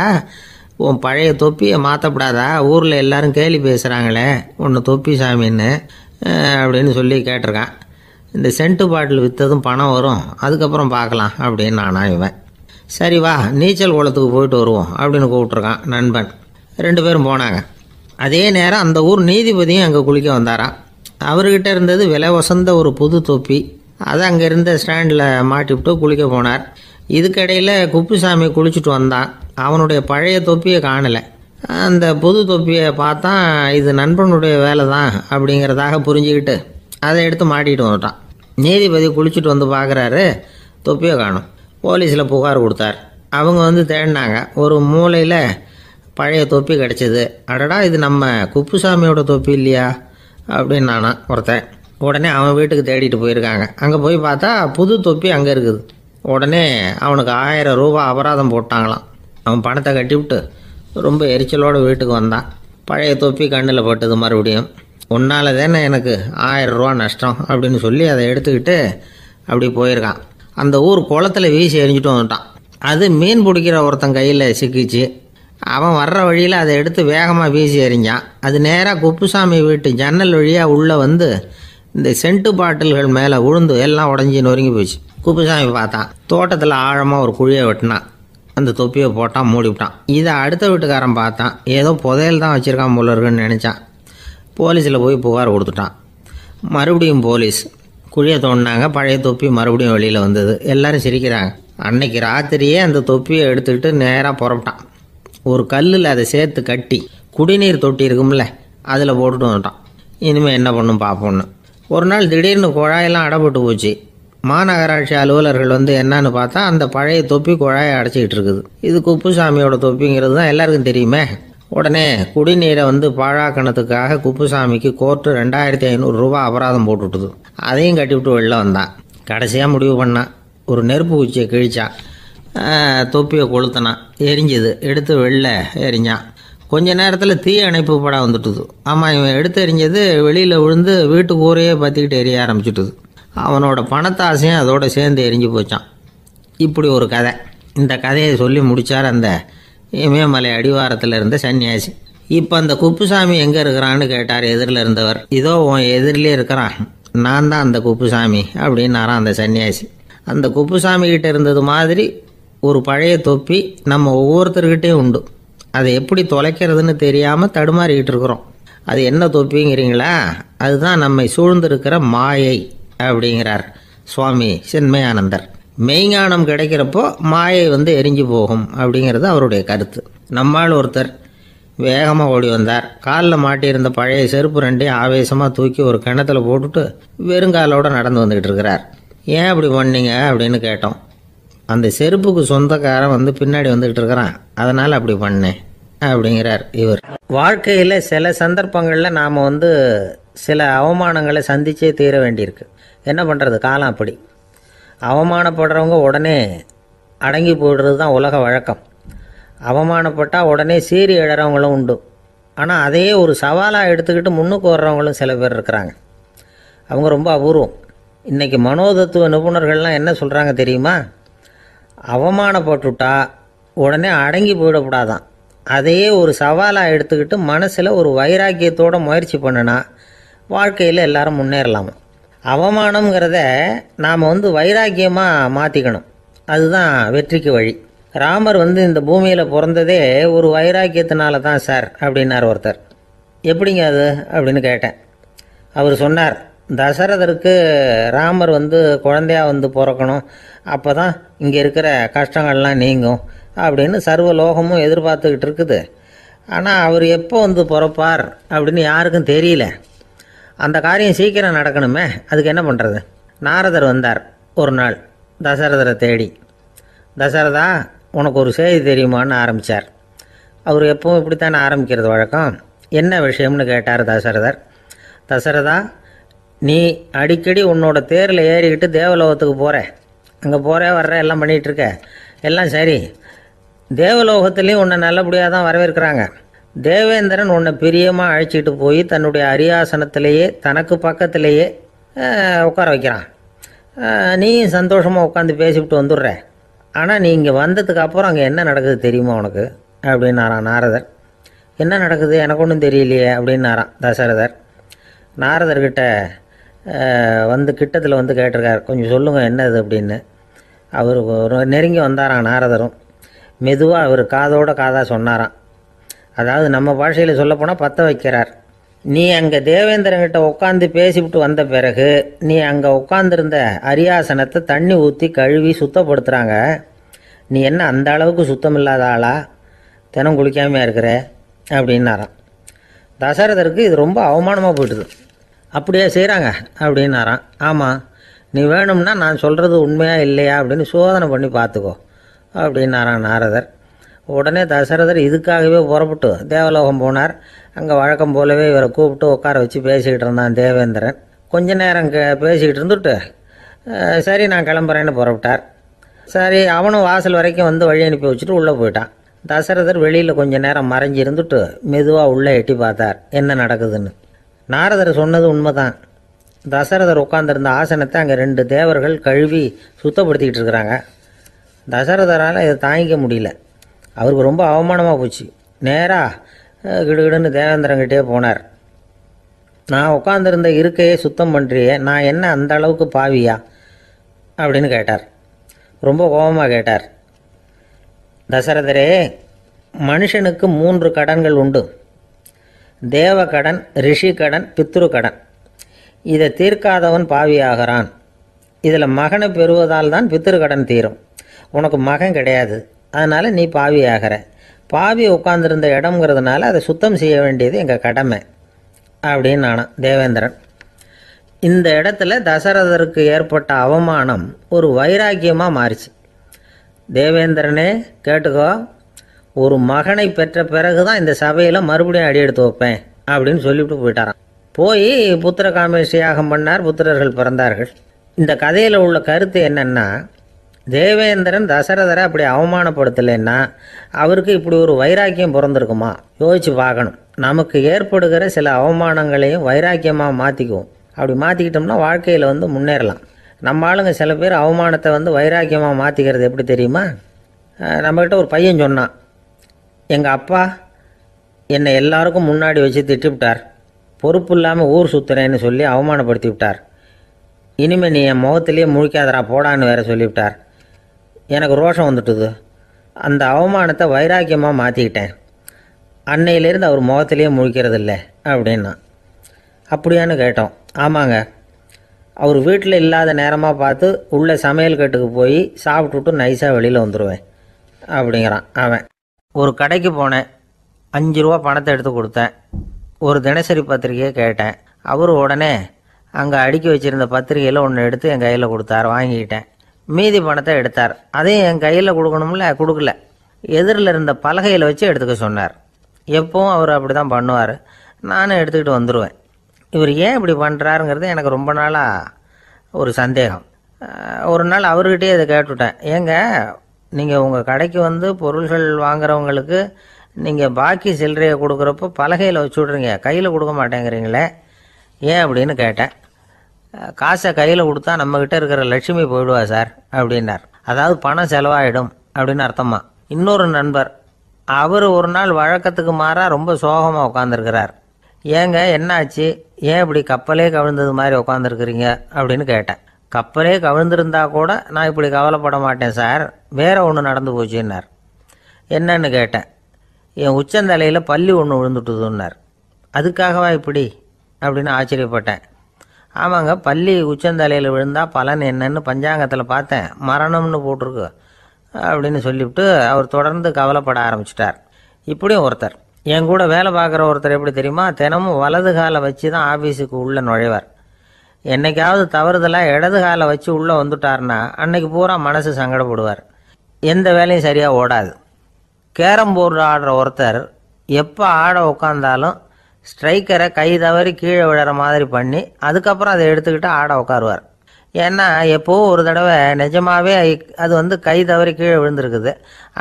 உன் பழைய தொப்பியை மாற்றப்படாதா, ஊரில் எல்லாரும் கேலி பேசுகிறாங்களே ஒன்று தொப்பி சாமின்னு அப்படின்னு சொல்லி கேட்டிருக்கான். இந்த சென்ட்டு பாட்டில் விற்றதும் பணம் வரும், அதுக்கப்புறம் பார்க்கலாம் அப்படின்னு நானா இவன். சரி வா நீச்சல் குளத்துக்கு போயிட்டு வருவோம் அப்படின்னு கூப்பிட்ருக்கான் நண்பன். 2 பேரும் போனாங்க. அதே நேரம் அந்த ஊர் நீதிபதியும் அங்கே குளிக்க வந்தாராம். அவர்கிட்ட இருந்தது விலை வசந்த ஒரு புது தொப்பி. அதை அங்கே இருந்த ஸ்டாண்டில் மாட்டிவிட்டு குளிக்க போனார். இதுக்கிடையில் குப்புசாமி குளிச்சுட்டு வந்தான். அவனுடைய பழைய தொப்பியை காணலை. அந்த புது தொப்பியை பார்த்தா இது நண்பனுடைய வேலை தான் அப்படிங்கிறதாக புரிஞ்சுக்கிட்டு அதை எடுத்து மாட்டிகிட்டு வந்துட்டான். நீதிபதி குளிச்சுட்டு வந்து பார்க்குறாரு, தொப்பியை காணும். போலீஸில் புகார் கொடுத்தார். அவங்க தேடினாங்க. ஒரு மூலையில் பழைய தொப்பி கிடச்சிது. அடடா இது நம்ம குப்புசாமியோட தொப்பி இல்லையா அப்படின்னு நானா ஒருத்தன். உடனே அவன் வீட்டுக்கு தேடிட்டு போயிருக்காங்க. அங்கே போய் பார்த்தா புது தொப்பி அங்கே இருக்குது. உடனே அவனுக்கு 1000 ரூபா அபராதம் போட்டாங்களாம். அவன் பணத்தை கட்டிவிட்டு ரொம்ப எரிச்சலோடு வீட்டுக்கு வந்தான். பழைய தொப்பி கண்ணில் பட்டது. மறுபடியும் உன்னால் தானே எனக்கு 1000 ரூபா நஷ்டம் அப்படின்னு சொல்லி அதை எடுத்துக்கிட்டு அப்படி போயிருக்கான். அந்த ஊர் குளத்தில் வீசி எரிஞ்சிட்டு வந்துட்டான். அது மீன் பிடிக்கிற ஒருத்தன் கையில் சிக்கிச்சு. அவன் வர்ற வழியில் அதை எடுத்து வேகமாக வீசி எறிஞ்சான். அது நேராக குப்புசாமி வீட்டு ஜன்னல் வழியாக உள்ளே இந்த சென்ட்டு பாட்டில்கள் மேலே விழுந்து எல்லாம் உடஞ்சி நொறுங்கி போச்சு. குப்புசாமி பார்த்தான். தோட்டத்தில் ஆழமாக ஒரு குழியை வெட்டினான். அந்த தொப்பியை போட்டான், மூடிவிட்டான். இதை அடுத்த வீட்டுக்காரன் பார்த்தான். ஏதோ புதையல் தான் வச்சுருக்கான் போல இருக்குன்னு நினச்சான். போலீஸில் போய் புகார் கொடுத்துட்டான். மறுபடியும் போலீஸ் குழியை தோண்டினாங்க. பழைய தொப்பி மறுபடியும் வெளியில் வந்தது. எல்லோரும் சிரிக்கிறாங்க. அன்னைக்கு ராத்திரியே அந்த தொப்பியை எடுத்துக்கிட்டு நேராக புறப்பட்டான். ஒரு கல்லில் அதை சேர்த்து கட்டி குடிநீர் தொட்டி இருக்கும்ல அதில் போட்டுட்டு வந்துட்டான். இனிமேல் என்ன பண்ணும் பார்ப்போன்னு. ஒரு நாள் திடீர்னு குழாயெல்லாம் அடைப்பட்டு போச்சு. மாநகராட்சி அலுவலர்கள் என்னன்னு பார்த்தா அந்த பழைய தொப்பி குழாயை அடைச்சிக்கிட்டு இருக்குது. இது குப்புசாமியோட தொப்பிங்கிறது தான் எல்லாருக்கும் தெரியுமே. உடனே குடிநீரை பாழாக்கணத்துக்காக குப்புசாமிக்கு கோர்ட்டு 2500 ரூபா அபராதம் போட்டுவிட்டுது. அதையும் கட்டிவிட்டு வெளில வந்தான். கடைசியாக முடிவு பண்ணான். ஒரு நெருப்பு குச்சியை கிழிச்சான். தொப்பியை கொளுத்தினான். எரிஞ்சுது. எடுத்து வெளில எரிஞ்சான். கொஞ்ச நேரத்தில் தீ அணைப்பு படம் வந்துட்டுது. ஆமாம், இவன் எடுத்து எரிஞ்சது வெளியில் விழுந்து வீட்டு கூரையே பற்றிக்கிட்டு எரிய ஆரம்பிச்சுட்டுது. அவனோட பணத்தாசையும் அதோடு சேர்ந்து எரிஞ்சு போச்சான். இப்படி ஒரு கதை. இந்த கதையை சொல்லி முடித்தார் அந்த இமயமலை அடிவாரத்தில் இருந்த சன்னியாசி. இப்போ அந்த குப்புசாமி எங்கே இருக்கிறான்னு கேட்டார் எதிரில் இருந்தவர். இதோ உன் எதிரிலே இருக்கிறான், நான் தான் அந்த குப்புசாமி அப்படின்னாரான் அந்த சன்னியாசி. அந்த குப்புசாமி கிட்ட இருந்தது மாதிரி ஒரு பழைய தொப்பி நம்ம ஒவ்வொருத்தர்கிட்டையும் உண்டு. அதை எப்படி தொலைக்கிறதுன்னு தெரியாமல் தடுமாறிக்கிட்டு இருக்கிறோம். அது என்ன தொப்பிங்கிறீங்களா? அதுதான் நம்மை சூழ்ந்திருக்கிற மாயை அப்படிங்கிறார் சுவாமி சின்மயானந்தர். மெய்ஞானம் கிடைக்கிறப்போ மாயை எரிஞ்சு போகும் அப்படிங்கிறது அவருடைய கருத்து. நம்மால் ஒருத்தர் வேகமாக ஓடி வந்தார். காலில் மாட்டியிருந்த பழைய செருப்பு 2 ஆவேசமாக தூக்கி ஒரு கிணத்துல போட்டுட்டு வெறுங்காலோடு நடந்து வந்துக்கிட்டு இருக்கிறார். ஏன் அப்படி பண்ணீங்க அப்படின்னு கேட்டோம். அந்த செருப்புக்கு சொந்தக்காரன் பின்னாடி வந்துக்கிட்டு இருக்கிறான், அதனால் அப்படி பண்ணேன் அப்படிங்கிறார் இவர். வாழ்க்கையில் சில சந்தர்ப்பங்களில் நாம் சில அவமானங்களை சந்திச்சே தீர வேண்டியிருக்கு. என்ன பண்ணுறது, காலம் அப்படி. அவமானப்படுறவங்க உடனே அடங்கி போய்டுறது தான் உலக வழக்கம். அவமானப்பட்டால் உடனே சீறி எழறவங்களும் உண்டு. ஆனால் அதையே ஒரு சவாலாக எடுத்துக்கிட்டு முன்னுக்கு வர்றவங்களும் சில பேர் இருக்கிறாங்க. அவங்க ரொம்ப அபூர்வம். இன்றைக்கி மனோதத்துவ நிபுணர்கள்லாம் என்ன சொல்கிறாங்க தெரியுமா? அவமானப்பட்டுட்டா உடனே அடங்கி போயிடக்கூடாதான். அதையே ஒரு சவாலாக எடுத்துக்கிட்டு மனசில் ஒரு வைராக்கியத்தோடு முயற்சி பண்ணினா வாழ்க்கையில் எல்லாரும் முன்னேறலாமா. அவமானங்கிறத நாம் வைராக்கியமாக மாற்றிக்கணும். அதுதான் வெற்றிக்கு வழி. ராமர் இந்த பூமியில் பிறந்ததே ஒரு வைராக்கியத்தினால தான் சார் அப்படின்னார் ஒருத்தர். எப்படிங்க அது அப்படின்னு கேட்டேன். அவர் சொன்னார், தசரதருக்கு ராமர் குழந்தையாக பிறக்கணும், அப்போ தான் இங்கே இருக்கிற கஷ்டங்கள்லாம் நீங்கும் அப்படின்னு சர்வ லோகமும் எதிர்பார்த்துக்கிட்டு இருக்குது. ஆனால் அவர் எப்போ வந்து பிறப்பார் அப்படின்னு யாருக்கும் தெரியல. அந்த காரியம் சீக்கிரம் நடக்கணுமே, அதுக்கு என்ன பண்ணுறது? நாரதர் வந்தார் ஒரு நாள் தசரதரை தேடி. தசரதா, உனக்கு ஒரு செய்தி தெரியுமான்னு ஆரம்பித்தார். அவர் எப்பவும் இப்படித்தானே ஆரம்பிக்கிறது வழக்கம். என்ன விஷயம்னு கேட்டார் தசரதர். தசரதா, நீ அடிக்கடி உன்னோட தேரில் ஏறிக்கிட்டு தேவலோகத்துக்கு போகிற, அங்கே போகிற வர்ற எல்லாம் பண்ணிகிட்ருக்க, எல்லாம் சரி. தேவலோகத்துலேயும் உன்னை நல்லபடியாக தான் வரவேற்கிறாங்க. தேவேந்திரன் உன்னை பிரியமாக அழைச்சிட்டு போய் தன்னுடைய அரியாசனத்திலேயே தனக்கு பக்கத்திலேயே உட்கார வைக்கிறான். நீயும் சந்தோஷமாக உட்காந்து பேசிவிட்டு வந்துடுற. ஆனால் நீ இங்கே வந்ததுக்கு அப்புறம் அங்கே என்ன நடக்குது தெரியுமா உனக்கு அப்படின்னாரான் நாரதர். என்ன நடக்குது எனக்கு ஒன்றும் தெரியலையே அப்படின்னாரான் தசரதர். நாரதர்கிட்ட வந்து கிட்டத்தில் வந்து கேட்டிருக்கார், கொஞ்சம் சொல்லுங்கள் என்னது அப்படின்னு. அவர் நெருங்கி வந்தாரான் நாரதரும். மெதுவாக அவர் காதோட காதாக சொன்னாராம். அதாவது நம்ம பாஷையில் சொல்லப்போனால் பற்ற வைக்கிறார். நீ அங்கே தேவேந்திரங்கிட்ட உட்காந்து பேசிவிட்டு வந்த பிறகு நீ அங்கே உட்காந்துருந்த அரியாசனத்தை தண்ணி ஊற்றி கழுவி சுத்தப்படுத்துகிறாங்க. நீ என்ன அந்த அளவுக்கு சுத்தம் இல்லாத ஆளா? தினம் குளிக்காமையாக இருக்கிற அப்படின்னாராம். தசரதருக்கு இது ரொம்ப அவமானமாக போயிட்டுது. அப்படியே செய்கிறாங்க அப்படின்னாராம். ஆமாம், நீ வேணும்னா நான் சொல்கிறது உண்மையாக இல்லையா அப்படின்னு சோதனை பண்ணி பார்த்துக்கோ அப்படின்னாரான் நாரதர். உடனே தசரதர் இதுக்காகவே புறப்பட்டு தேவலோகம் போனார். அங்கே வழக்கம் போலவே இவரை கூப்பிட்டு உட்கார வச்சு பேசிக்கிட்டு இருந்தான் தேவேந்திரன். கொஞ்ச நேரம் பேசிக்கிட்டு இருந்துட்டு சரி நான் கிளம்புறேன்னு புறப்பட்டார். சரி, அவனும் வாசல் வரைக்கும் வந்து வழி அனுப்பி வச்சுட்டு உள்ளே போயிட்டான். தசரதர் வெளியில் கொஞ்ச நேரம் மறைஞ்சி இருந்துட்டு மெதுவாக உள்ளே எட்டி பார்த்தார் என்ன நடக்குதுன்னு. நாரதர் சொன்னது உண்மைதான். தசரதர் உட்காந்துருந்த ஆசனத்தை அங்கே 2 தேவர்கள் கழுவி சுத்தப்படுத்திக்கிட்டு இருக்கிறாங்க. தசரதரால் இதை தாங்கிக்க முடியல. அவருக்கு ரொம்ப அவமானமாக போச்சு. நேராக கிடுகிடுன்னு தேவேந்திரங்கிட்டே போனார். நான் உட்காந்துருந்த இருக்கையே சுத்தம் பண்ணுறியே, நான் என்ன அந்த அளவுக்கு பாவியா அப்படின்னு கேட்டார். ரொம்ப கோபமாக கேட்டார். தசரதரே, மனுஷனுக்கு 3 கடன்கள் உண்டு. தேவ கடன், ரிஷி கடன், பித்ரு கடன். இதை தீர்க்காதவன் பாவியாகிறான். இதில் மகனை பெறுவதால் தான் பித்ரு கடன் தீரும். உனக்கு மகன் கிடையாது, அதனால் நீ பாவி ஆகிற. பாவி உட்காந்துருந்த இடம்ங்கிறதுனால அதை சுத்தம் செய்ய வேண்டியது எங்கள் கடமை அப்படின்னு நானும் தேவேந்திரன். இந்த இடத்துல தசரதருக்கு ஏற்பட்ட அவமானம் ஒரு வைராக்கியமாக மாறிச்சு. தேவேந்திரனே கேட்டுக்கோ, ஒரு மகனை பெற்ற பிறகு தான் இந்த சபையில் மறுபடியும் அடி எடுத்து வைப்பேன் அப்படின்னு சொல்லிவிட்டு போயிட்டாரான். போய் புத்திர காமேஷ் யாகம் பண்ணார். புத்திரர்கள் பிறந்தார்கள். இந்த கதையில் உள்ள கருத்து என்னென்னா, தேவேந்திரன் தசரதரை அப்படி அவமானப்படுத்தலைன்னா அவருக்கு இப்படி ஒரு வைராக்கியம் பிறந்திருக்குமா? யோசிச்சு பார்க்கணும். நமக்கு ஏற்படுகிற சில அவமானங்களையும் வைராக்கியமாக மாற்றிக்குவோம். அப்படி மாற்றிக்கிட்டோம்னா வாழ்க்கையில் வந்து முன்னேறலாம். நம்ம ஆளுங்க சில பேர் அவமானத்தை வந்து வைராக்கியமாக மாற்றிக்கிறது எப்படி தெரியுமா? நம்மக்கிட்ட ஒரு பையன் சொன்னான், எங்கள் அப்பா என்னை எல்லாருக்கும் முன்னாடி வச்சு திட்டிவிட்டார், பொறுப்பு இல்லாமல் ஊர் சுற்றுறேன்னு சொல்லி அவமானப்படுத்தி விட்டார். இனிமேல் நீ என் முகத்திலேயே முழிக்காதரா போடான்னு வேற சொல்லிவிட்டார். எனக்கு ரோஷம் வந்துட்டுது. அந்த அவமானத்தை வைராக்கியமாக மாற்றிக்கிட்டேன். அன்னையிலேருந்து அவர் முகத்திலேயே முழிக்கிறது இல்லை அப்படின்னா. அப்படியான்னு கேட்டோம். ஆமாங்க, அவர் வீட்டில் இல்லாத நேரமாக பார்த்து உள்ளே சமையல் கட்டுக்கு போய் சாப்பிட்டுட்டு நைஸாக வெளியில் வந்துடுவேன் அப்படிங்கிறான் அவன். ஒரு கடைக்கு போனேன், 5 ரூபா பணத்தை எடுத்து கொடுத்தேன். ஒரு தினசரி பத்திரிக்கையை கேட்டேன். அவர் உடனே அங்கே அடுக்கி வச்சுருந்த பத்திரிகையில் ஒன்று எடுத்து என் கையில் கொடுத்தார். வாங்கிக்கிட்டேன். மீதி பணத்தை எடுத்தார். அதையும் என் கையில் கொடுக்கணும்ல, கொடுக்கல. எதிரில் இருந்த பலகையில் வச்சு எடுத்துக்க சொன்னார். எப்பவும் அவர் அப்படி தான் பண்ணுவார். நானும் எடுத்துக்கிட்டு வந்துடுவேன். இவர் ஏன் இப்படி பண்ணுறாருங்கிறது எனக்கு ரொம்ப நாளாக ஒரு சந்தேகம். ஒரு நாள் அவர்கிட்டயே இதை கேட்டுவிட்டேன். ஏங்க, நீங்கள் உங்கள் கடைக்கு வந்து பொருள்கள் வாங்குறவங்களுக்கு நீங்கள் பாக்கி சில்லறையை கொடுக்குறப்போ பலகையில் வச்சு விட்றீங்க, கையில் கொடுக்க மாட்டேங்கிறீங்களே, ஏன் அப்படின்னு கேட்டேன். காசை கையில் கொடுத்தா நம்மக்கிட்ட இருக்கிற லட்சுமி போயிடுவா சார் அப்படின்னார். அதாவது பணம் செலவாயிடும் அப்படின்னு அர்த்தமா. இன்னொரு நண்பர், அவர் ஒரு நாள் வழக்கத்துக்கு மாறாக ரொம்ப சோகமாக உட்காந்துருக்கிறார். ஏங்க என்னாச்சு, ஏன் இப்படி கப்பலே கவிழ்ந்தது மாதிரி உட்காந்துருக்குறீங்க அப்படின்னு கேட்டேன். கப்பலே கவிழ்ந்திருந்தா கூட நான் இப்படி கவலைப்பட மாட்டேன் சார், வேற ஒன்று நடந்து போச்சுன்னார். என்னன்னு கேட்டேன். என் உச்சந்தலையில் பல்லி ஒன்று விழுந்துட்டுதுன்னார். அதுக்காகவா இப்படி அப்படின்னு ஆச்சரியப்பட்டேன். ஆமாங்க, பல்லி உச்சந்தலையில் விழுந்தால் பலன் என்னன்னு பஞ்சாங்கத்தில் பார்த்தேன், மரணம்னு போட்டிருக்கு அப்படின்னு சொல்லிவிட்டு அவர் தொடர்ந்து கவலைப்பட ஆரம்பிச்சிட்டார். இப்படியும் ஒருத்தர். என் கூட வேலை பார்க்குற ஒருத்தர் எப்படி தெரியுமா, தினமும் வலது காலை வச்சு தான் ஆஃபீஸுக்கு உள்ளே நுழைவார். என்னைக்காவது தவறுதலாக இடது காலை வச்சு உள்ளே வந்துட்டார்னா அன்னைக்கு பூரா மனசு சங்கடப்படுவார். எந்த வேலையும் சரியாக ஓடாது. கேரம் போர்டு ஆடுற ஒருத்தர் எப்போ ஆட உட்காந்தாலும் ஸ்ட்ரைக்கரை கை தவறி கீழே விழுற மாதிரி பண்ணி அதுக்கப்புறம் அதை எடுத்துக்கிட்டு ஆட உட்காருவார். ஏன்னா எப்போ ஒரு தடவை நிஜமாகவே அது கை தவறி கீழே விழுந்திருக்குது.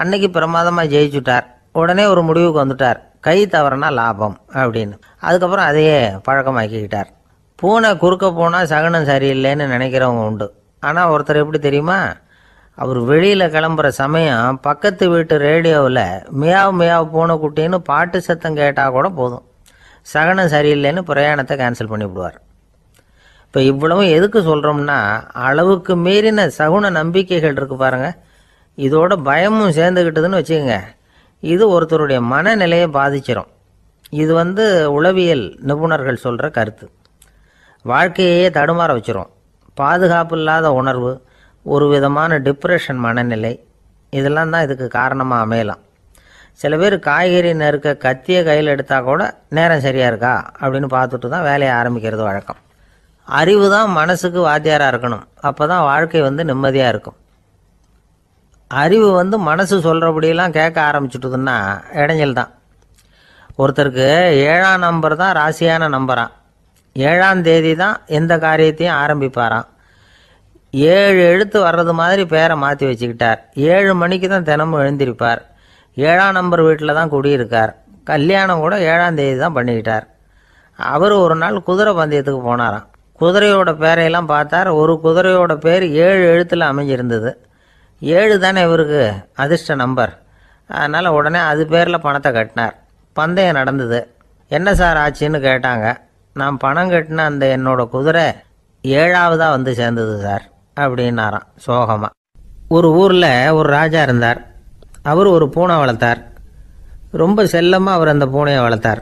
அன்னைக்கு பிரமாதமாக ஜெயிச்சுட்டார். உடனே ஒரு முடிவுக்கு வந்துட்டார், கை தவறுனா லாபம் அப்படின்னு. அதுக்கப்புறம் அதையே பழக்கமாக்கிக்கிட்டார். பூனை குறுக்க போனால் சகனம் சரியில்லைன்னு நினைக்கிறவங்க உண்டு. ஆனால் ஒருத்தர் எப்படி தெரியுமா, அவர் வெளியில் கிளம்புற சமயம் பக்கத்து வீட்டு ரேடியோவில் மியாவ் மியாவ் பூனை குட்டின்னு பாட்டு சத்தம் கேட்டால் கூட போதும், சகனம் சரியில்லைன்னு பிரயாணத்தை கேன்சல் பண்ணிவிடுவார். இப்போ இவ்வளவும் எதுக்கு சொல்கிறோம்னா, அளவுக்கு மீறின சகுன நம்பிக்கைகள் இருக்கு பாருங்க, இதோட பயமும் சேர்ந்துக்கிட்டதுன்னு வச்சுக்கோங்க, இது ஒருத்தருடைய மனநிலையை பாதிச்சிடும். இது உளவியல் நிபுணர்கள் சொல்கிற கருத்து. வாழ்க்கையே தடுமாற வச்சிரும். பாதுகாப்பு இல்லாத உணர்வு, ஒரு விதமான டிப்ரெஷன் மனநிலை, இதெல்லாம் தான் இதுக்கு காரணமாக அமையலாம். சில பேர் காய்கறி நறுக்க கத்தியை கையில் எடுத்தால் கூட நேரம் சரியாக இருக்கா அப்படின்னு பார்த்துட்டு தான் வேலையை ஆரம்பிக்கிறது வழக்கம். அறிவு தான் மனசுக்கு வாத்தியாராக இருக்கணும். அப்போ தான் வாழ்க்கை நிம்மதியாக இருக்கும். அறிவு மனசு சொல்கிறபடியெல்லாம் கேட்க ஆரம்பிச்சுட்டுதுன்னா இடைஞ்சல் தான். ஒருத்தருக்கு 7ஆம் நம்பர் தான் ராசியான நம்பராம். 7ஆம் தேதி தான் எந்த காரியத்தையும் ஆரம்பிப்பாராம். 7 எழுத்து வர்றது மாதிரி பேரை மாற்றி வச்சுக்கிட்டார். 7 மணிக்கு தான் தினமும் எழுந்திருப்பார். 7ஆம் நம்பர் வீட்டில் தான் குடியிருக்கார். கல்யாணம் கூட 7ஆம் தேதி தான் பண்ணிக்கிட்டார். அவர் ஒரு நாள் குதிரை பந்தயத்துக்கு போனாராம். குதிரையோட பேரையெல்லாம் பார்த்தார். ஒரு குதிரையோட பேர் 7 எழுத்தில் அமைஞ்சிருந்தது. 7 தானே இவருக்கு அதிர்ஷ்ட நம்பர். அதனால் உடனே அது பேரில் பணத்தை கட்டினார். பந்தயம் நடந்தது. என்ன சார் ஆச்சுன்னு கேட்டாங்க. நான் பணம் கட்டின அந்த என்னோட குதிரை 7ஆவதாக சேர்ந்தது சார் அப்படின்னாராம் சோகமாக. ஒரு ஊரில் ஒரு ராஜா இருந்தார். அவர் ஒரு பூனை வளர்த்தார். ரொம்ப செல்லமாக அவர் அந்த பூனையை வளர்த்தார்.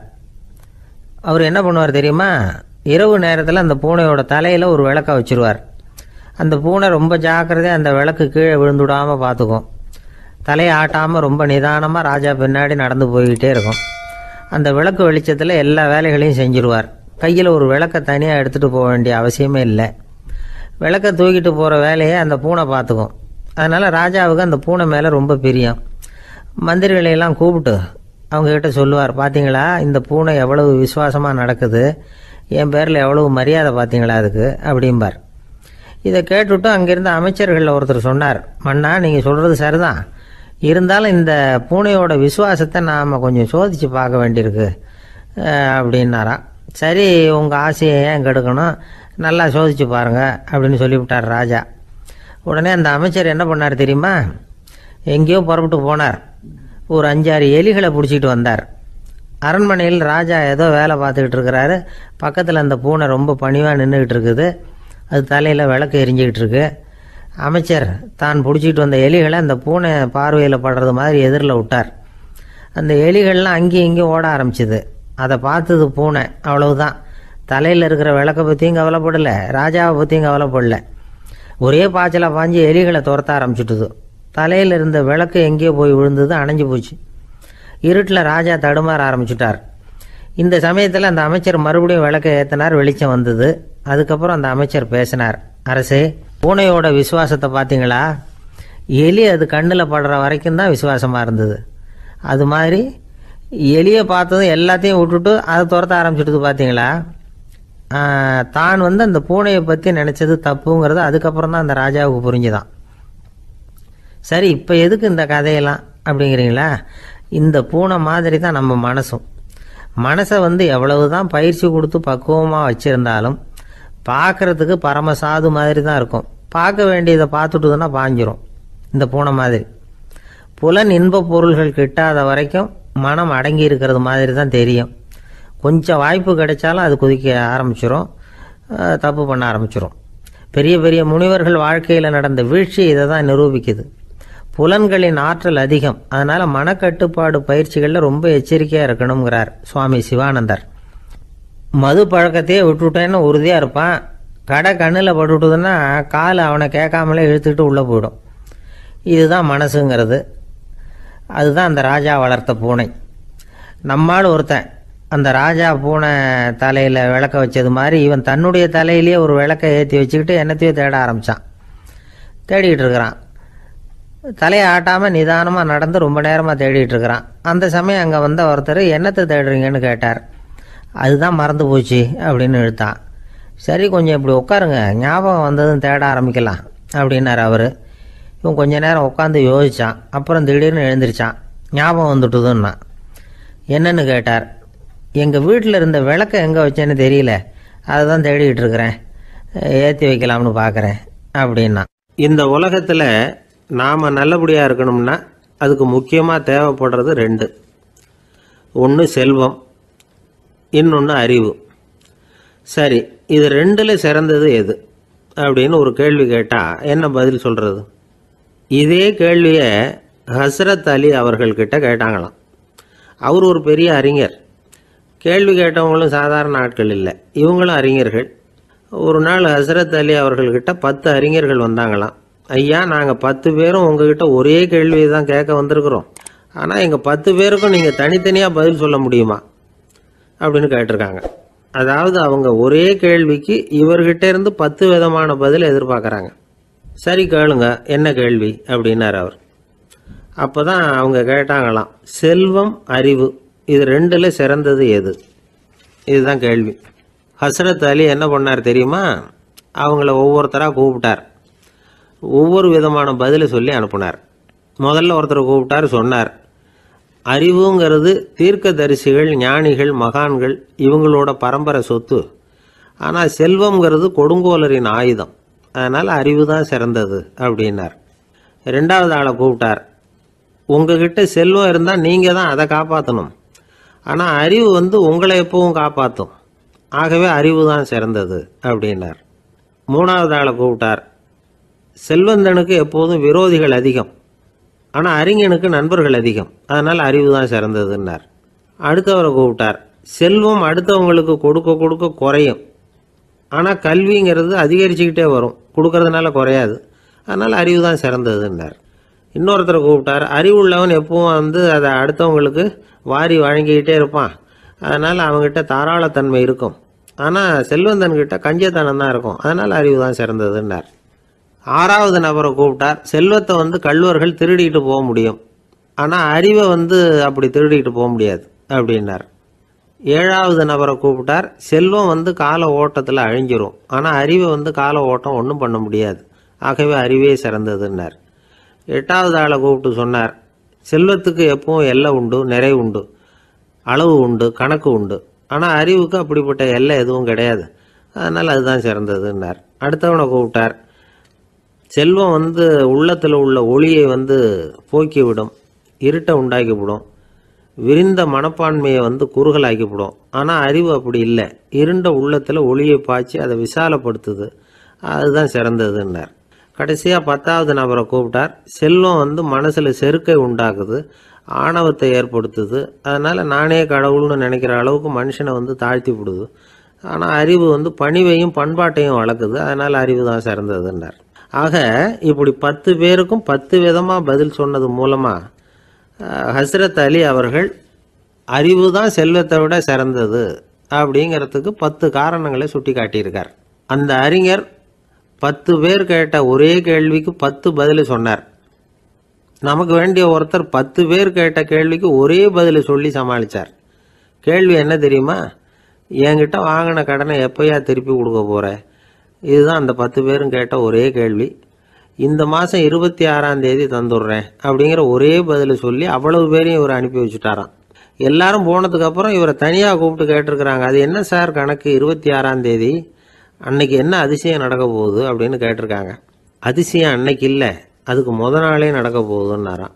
அவர் என்ன பண்ணுவார் தெரியுமா, இரவு நேரத்தில் அந்த பூனையோட தலையில் ஒரு விளக்கை வச்சுருவார். அந்த பூனை ரொம்ப ஜாக்கிரதையாக அந்த விளக்கு கீழே விழுந்துடாமல் பார்த்துக்கும். தலையை ஆட்டாமல் ரொம்ப நிதானமாக ராஜா பின்னாடி நடந்து போய்கிட்டே இருக்கும். அந்த விளக்கு வெளிச்சத்தில் எல்லா வேலைகளையும் செஞ்சுருவார். கையில் ஒரு விளக்கை தனியாக எடுத்துகிட்டு போக வேண்டிய அவசியமே இல்லை. விளக்கை தூக்கிட்டு போகிற வேலையை அந்த பூனை பார்த்துக்கும். அதனால் ராஜாவுக்கு அந்த பூனை மேலே ரொம்ப பிரியம். மந்திரிகளையெல்லாம் கூப்பிட்டு அவங்கக்கிட்ட சொல்லுவார், பார்த்தீங்களா இந்த பூனை எவ்வளவு விசுவாசமாக நடக்குது, என் பேரில் எவ்வளவு மரியாதை பார்த்தீங்களா அதுக்கு அப்படிம்பார். இதை கேட்டுவிட்டு அங்கேருந்து அமைச்சர்களில் ஒருத்தர் சொன்னார், மன்னா நீங்கள் சொல்கிறது சரிதான், இருந்தாலும் இந்த பூனையோட விசுவாசத்தை நாம் கொஞ்சம் சோதித்து பார்க்க வேண்டியிருக்கு அப்படின்னாராம். சரி, உங்கள் ஆசையை ஏன் கெடுக்கணும், நல்லா சோதிச்சு பாருங்கள் அப்படின்னு சொல்லிவிட்டார் ராஜா. உடனே அந்த அமைச்சர் என்ன பண்ணார் தெரியுமா, எங்கேயோ புறப்பட்டு போனார். ஒரு 5-6 எலிகளை பிடிச்சிட்டு வந்தார். அரண்மனையில் ராஜா ஏதோ வேலை பார்த்துக்கிட்டு இருக்கிறாரு. பக்கத்தில் அந்த பூனை ரொம்ப பணிவாக நின்றுக்கிட்டு இருக்குது. அது தலையில் விளக்கு எரிஞ்சிக்கிட்டு இருக்கு. அமைச்சர் தான் பிடிச்சிட்டு வந்த எலிகளை அந்த பூனை பார்வையில் படுறது மாதிரி எதிரில் விட்டார். அந்த எலிகள்லாம் அங்கேயும் இங்கேயும் ஓட ஆரம்பிச்சுது. அதை பார்த்தது பூனை. அவ்வளவுதான். தலையில் இருக்கிற விளக்கை பற்றியும் கவலைப்படலை, ராஜாவை பற்றியும் கவலைப்படலை. ஒரே பாய்ச்சலாக பாஞ்சு எலிகளை துரத்த ஆரம்பிச்சுட்டுது. தலையில் இருந்த விளக்கு எங்கேயோ போய் விழுந்தது, அணைஞ்சு போச்சு. இருட்டில் ராஜா தடுமாற ஆரம்பிச்சுட்டார். இந்த சமயத்தில் அந்த அமைச்சர் மறுபடியும் விளக்கை ஏற்றினார். வெளிச்சம் வந்தது. அதுக்கப்புறம் அந்த அமைச்சர் பேசினார், அரசே, பூனையோட விசுவாசத்தை பார்த்தீங்களா, எலி அது கண்ணில் படுற வரைக்கும் தான் விசுவாசமாக இருந்தது. அது மாதிரி எலியை பார்த்ததும் எல்லாத்தையும் விட்டுட்டு அதை துரத்த ஆரம்பிச்சுட்டு பார்த்தீங்களா. தான் அந்த பூனையை பற்றி நினச்சது தப்புங்கிறது அதுக்கப்புறம் தான் அந்த ராஜாவுக்கு புரிஞ்சுதான். சரி, இப்போ எதுக்கு இந்த கதையெல்லாம் அப்படிங்கிறீங்களா, இந்த பூனை மாதிரி தான் நம்ம மனசும். மனசை எவ்வளவு தான் பயிற்சி கொடுத்து பக்குவமாக வச்சுருந்தாலும் பார்க்குறதுக்கு பரமசாது மாதிரி தான் இருக்கும். பார்க்க வேண்டியதை பார்த்துட்டுதுன்னா பாஞ்சிரும். இந்த பூனை மாதிரி புலன் இன்ப பொருள்கள் கிட்டாத வரைக்கும் மனம் அடங்கி இருக்கிறது மாதிரி தான் தெரியும். கொஞ்சம் வாய்ப்பு கிடைச்சாலும் அது குதிக்க ஆரம்பிச்சிடும், தப்பு பண்ண ஆரம்பிச்சிடும். பெரிய பெரிய முனிவர்கள் வாழ்க்கையில் நடந்த வீழ்ச்சி இதை தான் நிரூபிக்குது. புலன்களின் ஆற்றல் அதிகம். அதனால் மனக்கட்டுப்பாடு பயிற்சிகளில் ரொம்ப எச்சரிக்கையாக இருக்கணுங்கிறார் சுவாமி சிவானந்தர். மது பழக்கத்தையே விட்டுவிட்டேன்னு உறுதியாக இருப்பான். கடை கண்ணில் பட்டுவிட்டதுன்னா கால் அவனை கேட்காமலே இழுத்துக்கிட்டு உள்ளே போயிடும். இதுதான் மனசுங்கிறது. அதுதான் அந்த ராஜா வளர்த்த பூனை. நம்மால் ஒருத்தன் அந்த ராஜா பூனை தலையில் விளக்க வச்சது மாதிரி இவன் தன்னுடைய தலையிலேயே ஒரு விளக்கை ஏற்றி வச்சுக்கிட்டு என்னத்தையோ தேட ஆரம்பித்தான். தேடிக்கிட்டு இருக்கிறான். தலையை ஆட்டாமல் நிதானமாக நடந்து ரொம்ப நேரமாக தேடிட்டு இருக்கிறான். அந்த சமயம் அங்கே வந்த ஒருத்தர் என்னத்தை தேடுறீங்கன்னு கேட்டார். அதுதான் மறந்து போச்சு அப்படின்னு இழுத்தான். சரி, கொஞ்சம் இப்படி உட்காருங்க, ஞாபகம் வந்ததும் தேட ஆரம்பிக்கலாம் அப்படின்னார் அவர். இவன் கொஞ்ச நேரம் உட்காந்து யோசித்தான். அப்புறம் திடீர்னு எழுந்திரிச்சான். ஞாபகம் வந்துட்டுதுன்னா. என்னன்னு கேட்டார். எங்கள் வீட்டில் இருந்த விளக்கை எங்கே வச்சேன்னு தெரியல, அதை தான் தேடிக்கிட்டு இருக்கிறேன், ஏற்றி வைக்கலாம்னு பார்க்குறேன் அப்படின்னா. இந்த உலகத்தில் நாம் நல்லபடியாக இருக்கணும்னா அதுக்கு முக்கியமாக தேவைப்படுறது ரெண்டு. ஒன்று செல்வம், இன்னொன்று அறிவு. சரி, இது ரெண்டில் சிறந்தது எது அப்படின்னு ஒரு கேள்வி கேட்டால் என்ன பதில் சொல்கிறது? இதே கேள்வியை ஹஸ்ரத் அலி அவர்கள்கிட்ட கேட்டாங்களாம். அவர் ஒரு பெரிய அறிஞர். கேள்வி கேட்டவங்களும் சாதாரண ஆட்கள் இல்லை, இவங்களும் அறிஞர்கள். ஒரு நாள் ஹஸ்ரத் அலி அவர்கள்கிட்ட 10 அறிஞர்கள் வந்தாங்களாம். ஐயா, நாங்கள் 10 பேரும் உங்ககிட்ட ஒரே கேள்வியை தான் கேட்க வந்திருக்கிறோம், ஆனால் எங்கள் 10 பேருக்கும் நீங்கள் தனித்தனியாக பதில் சொல்ல முடியுமா அப்படின்னு கேட்டிருக்காங்க. அதாவது அவங்க ஒரே கேள்விக்கு இவர்கிட்ட இருந்து 10 விதமான பதில் எதிர்பார்க்குறாங்க. சரி கேளுங்க, என்ன கேள்வி அப்படின்னார் அவர். அப்போ தான் அவங்க கேட்டாங்களாம், செல்வம் அறிவு இது ரெண்டில் சிறந்தது எது? இதுதான் கேள்வி. ஹஸ்ரத் அலி என்ன பண்ணார் தெரியுமா? அவங்கள ஒவ்வொருத்தராக கூப்பிட்டார். ஒவ்வொரு விதமான பதிலை சொல்லி அனுப்புனார். முதல்ல ஒருத்தரை கூப்பிட்டார். சொன்னார், அறிவுங்கிறது தீர்க்கதரிசிகள், ஞானிகள், மகான்கள் இவங்களோட பரம்பரை சொத்து. ஆனால் செல்வம்ங்கிறது கொடுங்கோலரின் ஆயுதம். அதனால் அறிவு தான் சிறந்தது அப்படின்னார். ரெண்டாவது ஆளை கூப்பிட்டார். உங்ககிட்ட செல்வம் இருந்தால் நீங்கள் தான் அதை காப்பாற்றணும், ஆனால் அறிவு உங்களை எப்பவும் காப்பாற்றும். ஆகவே அறிவு தான் சிறந்தது அப்படின்னார். மூணாவது ஆளை கூப்பிட்டார். செல்வந்தனுக்கு எப்போதும் விரோதிகள் அதிகம், ஆனால் அறிஞனுக்கு நண்பர்கள் அதிகம். அதனால் அறிவு தான் சிறந்ததுன்னார். அடுத்தவரை கூப்பிட்டார். செல்வம் அடுத்தவங்களுக்கு கொடுக்க கொடுக்க குறையும், ஆனால் கல்விங்கிறது அதிகரிச்சுக்கிட்டே வரும், கொடுக்கறதுனால குறையாது. அதனால் அறிவு தான் சிறந்ததுன்னார். இன்னொருத்தரை கூப்பிட்டார். அறிவுள்ளவன் எப்பவும் அதை அடுத்தவங்களுக்கு வாரி வழங்கிக்கிட்டே இருப்பான். அதனால் அவங்ககிட்ட தாராளத்தன்மை இருக்கும், ஆனால் செல்வந்தன்கிட்ட கஞ்சத்தனம் தான் இருக்கும். அதனால் அறிவு தான் சிறந்ததுன்னார். ஆறாவது நபரை கூப்பிட்டார். செல்வத்தை கள்வர்கள் திருடிட்டு போக முடியும், ஆனால் அறிவை அப்படி திருடிட்டு போக முடியாது அப்படின்னார். ஏழாவது நபரை கூப்பிட்டார். செல்வம் கால ஓட்டத்தில் அழிஞ்சிரும், ஆனால் அறிவை கால ஓட்டம் ஒன்றும் பண்ண முடியாது. ஆகவே அறிவே சிறந்ததுன்னார். எட்டாவது ஆளை கூப்பிட்டு சொன்னார், செல்வத்துக்கு எப்பவும் எல்லை உண்டு, நிறை உண்டு, அளவு உண்டு, கணக்கு உண்டு. ஆனால் அறிவுக்கு அப்படிப்பட்ட எல்லை எதுவும் கிடையாது. அதனால் அதுதான் சிறந்ததுன்னார். அடுத்தவனை கூப்பிட்டார். செல்வம் உள்ளத்தில் உள்ள ஒளியை போக்கிவிடும், இருட்டை உண்டாக்கிவிடும், விரிந்த மனப்பான்மையை குறுகலாக்கிவிடும். ஆனால் அறிவு அப்படி இல்லை, இருண்ட உள்ளத்தில் ஒளியை பாய்ச்சி அதை விசாலப்படுத்துது. அதுதான் சிறந்ததுன்னார். கடைசியாக 10வது நபரை கூப்பிட்டார். செல்வம் மனசில் செருக்கை உண்டாக்குது, ஆணவத்தை ஏற்படுத்துது. அதனால் நானே கடவுள்னு நினைக்கிற அளவுக்கு மனுஷனை தாழ்த்தி விடுது. ஆனால் அறிவு பணிவையும் பண்பாட்டையும் வளர்க்குது. அதனால் அறிவு தான் சிறந்ததுன்னார். ஆக இப்படி 10 பேருக்கும் 10 விதமாக பதில் சொன்னது மூலமாக ஹஸ்ரத் அலி அவர்கள் அறிவு தான் செல்வத்தை விட சிறந்தது அப்படிங்கிறதுக்கு 10 காரணங்களை சுட்டி காட்டியிருக்கார். அந்த அறிஞர் 10 பேர் கேட்ட ஒரே கேள்விக்கு 10 பதில் சொன்னார். நமக்கு வேண்டிய ஒருத்தர் 10 பேர் கேட்ட கேள்விக்கு ஒரே பதில் சொல்லி சமாளித்தார். கேள்வி என்ன தெரியுமா? என்கிட்ட வாங்கின கடனை எப்போயா திருப்பி கொடுக்க போகிற? இதுதான் அந்த 10 பேரும் கேட்ட ஒரே கேள்வி. இந்த மாதம் 26ஆம் தேதி தந்துடுறேன் அப்படிங்கிற ஒரே பதில் சொல்லி அவ்வளவு பேரையும் இவர் அனுப்பி வச்சுட்டாராம். எல்லாரும் போனதுக்கப்புறம் இவரை தனியாக கூப்பிட்டு கேட்டிருக்கிறாங்க. அது என்ன சார் கணக்கு, 26ஆம் தேதி அன்னைக்கு என்ன அதிசயம் நடக்க போகுது அப்படின்னு கேட்டிருக்காங்க. அதிசயம் அன்னைக்கு இல்லை, அதுக்கு நாளே நடக்க போகுதுன்னாராம்.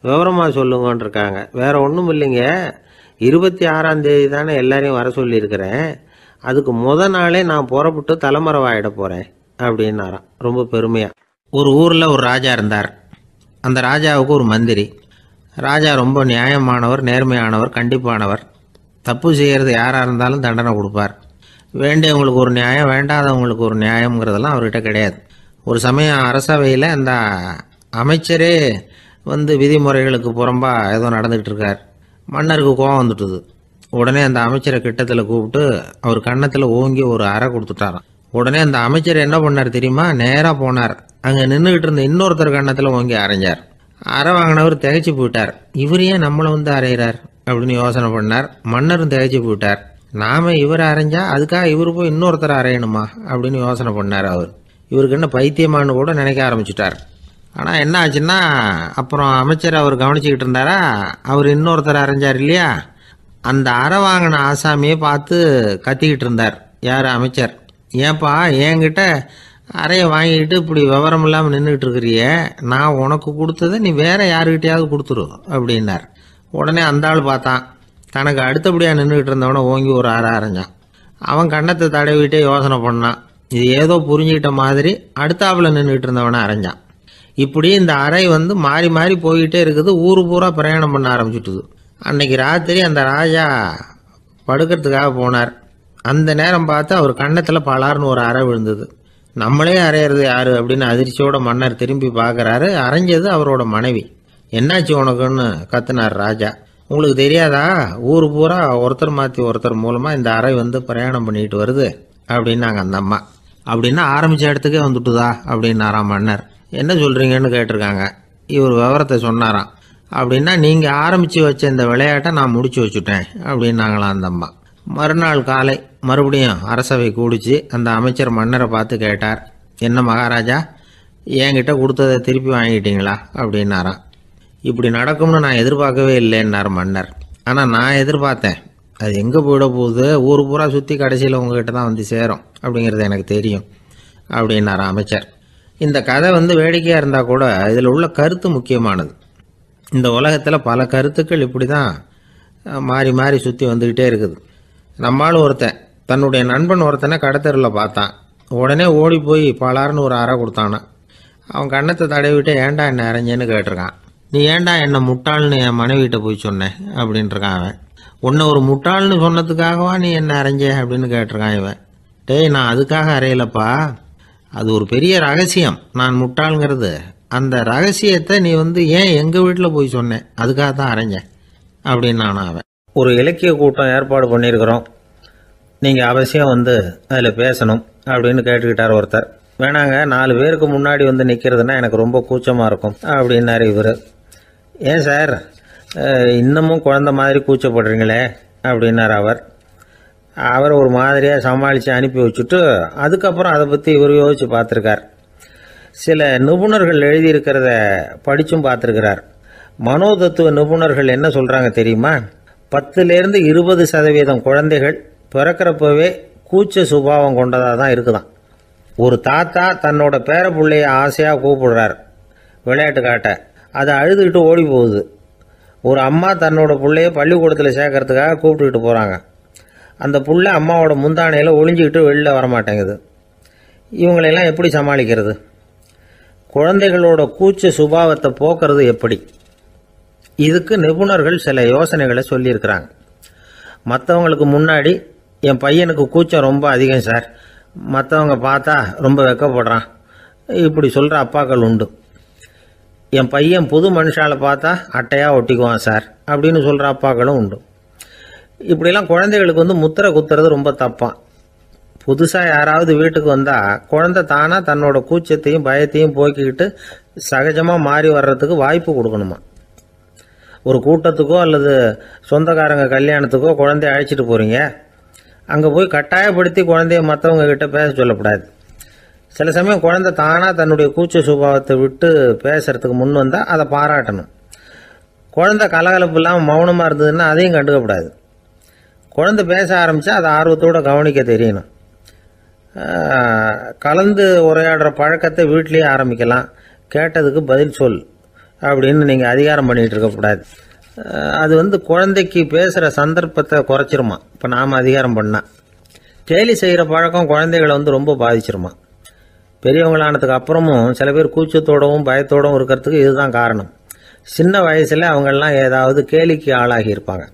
விவரமாக சொல்லுங்கன்னு இருக்காங்க. வேற ஒன்றும் இல்லைங்க, 26ஆம் தேதி தானே எல்லாரையும் வர சொல்லியிருக்கிறேன், அதுக்கு நாளே நான் புறப்பட்டு தலைமறைவாயிட போகிறேன் அப்படின்னாராம் ரொம்ப பெருமையாக. ஒரு ஊரில் ஒரு ராஜா இருந்தார். அந்த ராஜாவுக்கு ஒரு மந்திரி. ராஜா ரொம்ப நியாயமானவர், நேர்மையானவர், கண்டிப்பானவர். தப்பு செய்கிறது யாராக இருந்தாலும் தண்டனை கொடுப்பார். வேண்டியவங்களுக்கு ஒரு நியாயம், வேண்டாதவங்களுக்கு ஒரு நியாயங்கிறதெல்லாம் அவர்கிட்ட கிடையாது. ஒரு சமயம் அரசவையில் அந்த அமைச்சரே விதிமுறைகளுக்கு புறம்பா ஏதோ நடந்துகிட்டு இருக்கார். மன்னருக்கு கோபம் வந்துட்டுது. உடனே அந்த அமைச்சரை கிட்டத்தில் கூப்பிட்டு அவர் கன்னத்தில் ஓங்கி ஒரு அறை கொடுத்துட்டாராம். உடனே அந்த அமைச்சர் என்ன பண்ணார் தெரியுமா? நேராக போனார். அங்கே நின்றுக்கிட்டு இருந்த இன்னொருத்தர் கன்னத்தில் ஓங்கி அரைஞ்சார். அறை வாங்கினவர் திகைச்சு போயிட்டார். இவர் ஏன் நம்மளை வந்து அரைகிறார் அப்படின்னு யோசனை பண்ணார். மன்னரும் திகைச்சு போயிட்டார். நாம இவரை அரைஞ்சா அதுக்காக இவரு போய் இன்னொருத்தரை அரையணுமா அப்படின்னு யோசனை பண்ணார். இவருக்கு என்ன பைத்தியமானு கூட நினைக்க ஆரம்பிச்சுட்டார். ஆனால் என்ன ஆச்சுன்னா, அப்புறம் அமைச்சர் அவர் கவனிச்சுக்கிட்டு இருந்தாரா, அவர் இன்னொருத்தர் அரைஞ்சார் இல்லையா, அந்த அறை வாங்கின ஆசாமியை பார்த்து கத்திக்கிட்டு இருந்தார். யார்? அமைச்சர். ஏன்பா என்கிட்ட அறையை வாங்கிக்கிட்டு இப்படி விவரம் இல்லாமல் நின்றுட்டு இருக்கிறிய, நான் உனக்கு கொடுத்ததை நீ வேற யாருக்கிட்டையாவது கொடுத்துரு அப்படின்னார். உடனே அந்த ஆள் பார்த்தான், தனக்கு அடுத்தபடியாக நின்றுக்கிட்டு இருந்தவனை ஓங்கி ஒரு அறை அரைஞ்சான். அவன் கன்னத்தை தடவிட்டே யோசனை பண்ணான். இது ஏதோ புரிஞ்சுக்கிட்ட மாதிரி அடுத்தாப்புல நின்றுக்கிட்டு இருந்தவனை அரைஞ்சான். இப்படி இந்த அறை வந்து மாறி மாறி போய்கிட்டே இருக்குது. ஊரு பூரா பிரயாணம் பண்ண ஆரம்பிச்சுட்டுது. அன்னைக்கு ராத்திரி அந்த ராஜா படுக்கிறதுக்காக போனார். அந்த நேரம் பார்த்து அவர் கன்னத்தில் பலார்னு ஒரு அறை விழுந்தது. நம்மளே அரையிறது யாரு அப்படின்னு அதிர்ச்சியோட மன்னர் திரும்பி பார்க்குறாரு. அரைஞ்சது அவரோட மனைவி. என்னாச்சு உனக்குன்னு கத்துனார் ராஜா. உங்களுக்கு தெரியாதா, ஊர் பூரா ஒருத்தர் மாற்றி ஒருத்தர் மூலமாக இந்த அறை வந்து பிரயாணம் பண்ணிட்டு வருது அப்படின்னாங்க அந்த அம்மா. அப்படின்னா ஆரம்பித்த இடத்துக்கே வந்துட்டுதா அப்படின்னாராம் மன்னர். என்ன சொல்கிறீங்கன்னு கேட்டிருக்காங்க. இவர் விவரத்தை சொன்னாராம். அப்படின்னா நீங்கள் ஆரம்பித்து வச்ச இந்த விளையாட்டை நான் முடிச்சு வச்சுட்டேன் அப்படின்னாங்களாம் அந்த அம்மா. மறுநாள் காலை மறுபடியும் அரசவை கூடிச்சு அந்த அமைச்சர் மன்னரை பார்த்து கேட்டார். என்ன மகாராஜா, என்கிட்ட கொடுத்ததை திருப்பி வாங்கிட்டீங்களா அப்படின்னாராம். இப்படி நடக்கும்னு நான் எதிர்பார்க்கவே இல்லைன்னார் மன்னர். ஆனால் நான் எதிர்பார்த்தேன். அது எங்கே போயிட போகுது, ஊர் பூரா சுற்றி கடைசியில் உங்ககிட்ட தான் வந்து சேரும் அப்படிங்கிறது எனக்கு தெரியும் அப்படின்னார் அமைச்சர். இந்த கதை வந்து வேடிக்கையாக இருந்தால் கூட இதில் உள்ள கருத்து முக்கியமானது. இந்த உலகத்தில் பல கருத்துக்கள் இப்படி தான் மாறி மாறி சுற்றி வந்துக்கிட்டே இருக்குது. நம்மால் ஒருத்தன் தன்னுடைய நண்பன் ஒருத்தனை கடத்தரில் பார்த்தான். உடனே ஓடி போய் பலார்னு ஒரு அறை கொடுத்தானா. அவன் கன்னத்தை தடவிட்டு ஏன்டா என்ன அரைஞ்சேன்னு கேட்டிருக்கான். நீ ஏன்டா என்ன முட்டாள்னு என் மனைவிட்ட போய் சொன்னேன் அப்படின்ட்டுருக்கான் அவன். உன்னை ஒரு முட்டாள்னு சொன்னதுக்காகவா நீ என்ன அரைஞ்ச அப்படின்னு கேட்டிருக்கான் இவன். டேய், நான் அதுக்காக அறையலப்பா, அது ஒரு பெரிய ரகசியம். நான் முட்டாளுங்கிறது அந்த ரகசியத்தை நீ வந்து ஏன் எங்கள் வீட்டில் போய் சொன்னேன், அதுக்காக தான் அரைஞ்சேன் அப்படின்னு நான் அவன். ஒரு இலக்கிய கூட்டம் ஏற்பாடு பண்ணியிருக்கிறோம், நீங்கள் அவசியம் வந்து அதில் பேசணும் அப்படின்னு கேட்டுக்கிட்டார் ஒருத்தர். வேணாங்க, 4 பேருக்கு முன்னாடி வந்து நிற்கிறதுனா எனக்கு ரொம்ப கூச்சமாக இருக்கும் அப்படின்னாரு இவர். ஏன் சார் இன்னமும் குழந்த மாதிரி கூச்சப்படுறீங்களே அப்படின்னார் அவர் ஒரு மாதிரியாக சமாளித்து அனுப்பி வச்சுட்டு அதுக்கப்புறம் அதை பற்றி இவர் யோசித்து பார்த்துருக்கார். சில நிபுணர்கள் எழுதியிருக்கிறத படித்தும் பார்த்துருக்கிறார். மனோதத்துவ நிபுணர்கள் என்ன சொல்கிறாங்க தெரியுமா? 10லேருந்து 20% குழந்தைகள் பிறக்கிறப்பவே கூச்ச சுபாவம் கொண்டதாக தான் இருக்குதான். ஒரு தாத்தா தன்னோட பேர பிள்ளைய ஆசையாக கூப்பிடுறார் விளையாட்டு காட்ட, அதை அழுதுகிட்டு ஓடி போகுது. ஒரு அம்மா தன்னோட பிள்ளைய பள்ளிக்கூடத்தில் சேர்க்கறதுக்காக கூப்பிட்டுக்கிட்டு போகிறாங்க. அந்த புள்ள அம்மாவோட முந்தானையில் ஒளிஞ்சிக்கிட்டு வெளில வரமாட்டேங்குது. இவங்களெல்லாம் எப்படி சமாளிக்கிறது? குழந்தைகளோட கூச்ச சுபாவத்தை போக்குறது எப்படி? இதுக்கு நிபுணர்கள் சில யோசனைகளை சொல்லியிருக்கிறாங்க. மற்றவங்களுக்கு முன்னாடி என் பையனுக்கு கூச்சம் ரொம்ப அதிகம் சார், மற்றவங்க பார்த்தா ரொம்ப வெக்கப்படுறான், இப்படி சொல்கிற அப்பாக்கள் உண்டு. என் பையன் புது மனுஷால பார்த்தா அட்டையாக ஒட்டிக்குவான் சார் அப்படின்னு சொல்கிற அப்பாக்களும் உண்டு. இப்படிலாம் குழந்தைகளுக்கு வந்து முத்திரை குத்துறது ரொம்ப தப்பான். புதுசாக யாராவது வீட்டுக்கு வந்தால் குழந்தை தானாக தன்னோட கூச்சத்தையும் பயத்தையும் போக்கிக்கிட்டு சகஜமாக மாறி வர்றதுக்கு வாய்ப்பு கொடுக்கணுமா. ஒரு கூட்டத்துக்கோ அல்லது சொந்தக்காரங்க கல்யாணத்துக்கோ குழந்தைய அழைச்சிட்டு போகிறீங்க, அங்கே போய் கட்டாயப்படுத்தி குழந்தைய மற்றவங்க கிட்ட பேச சொல்லக்கூடாது. சில சமயம் குழந்தை தானாக தன்னுடைய கூச்ச சுபாவத்தை விட்டு பேசுறதுக்கு முன் வந்தால் அதை பாராட்டணும். குழந்தை கலகலப்பு இல்லாமல் மௌனமாக இருந்ததுன்னா அதையும் கண்டுக்கக்கூடாது. குழந்தை பேச ஆரம்பித்தா அதை ஆர்வத்தோடு கவனிக்க தெரியணும். கலந்து உரையாடுற பழக்கத்தை வீட்லேயே ஆரம்பிக்கலாம். கேட்டதுக்கு பதில் சொல் அப்படின்னு நீங்கள் அதிகாரம் பண்ணிகிட்டு இருக்கக்கூடாது. அது வந்து குழந்தைக்கு பேசுகிற சந்தர்ப்பத்தை குறைச்சிருமா. இப்போ நாம் அதிகாரம் பண்ணால் கேலி செய்கிற பழக்கம் குழந்தைகளை வந்து ரொம்ப பாதிச்சிருமா. பெரியவங்களானதுக்கு அப்புறமும் சில பேர் கூச்சத்தோடவும் பயத்தோடவும் இருக்கிறதுக்கு இதுதான் காரணம். சின்ன வயசில் அவங்கெல்லாம் ஏதாவது கேலிக்கு ஆளாகி இருப்பாங்க.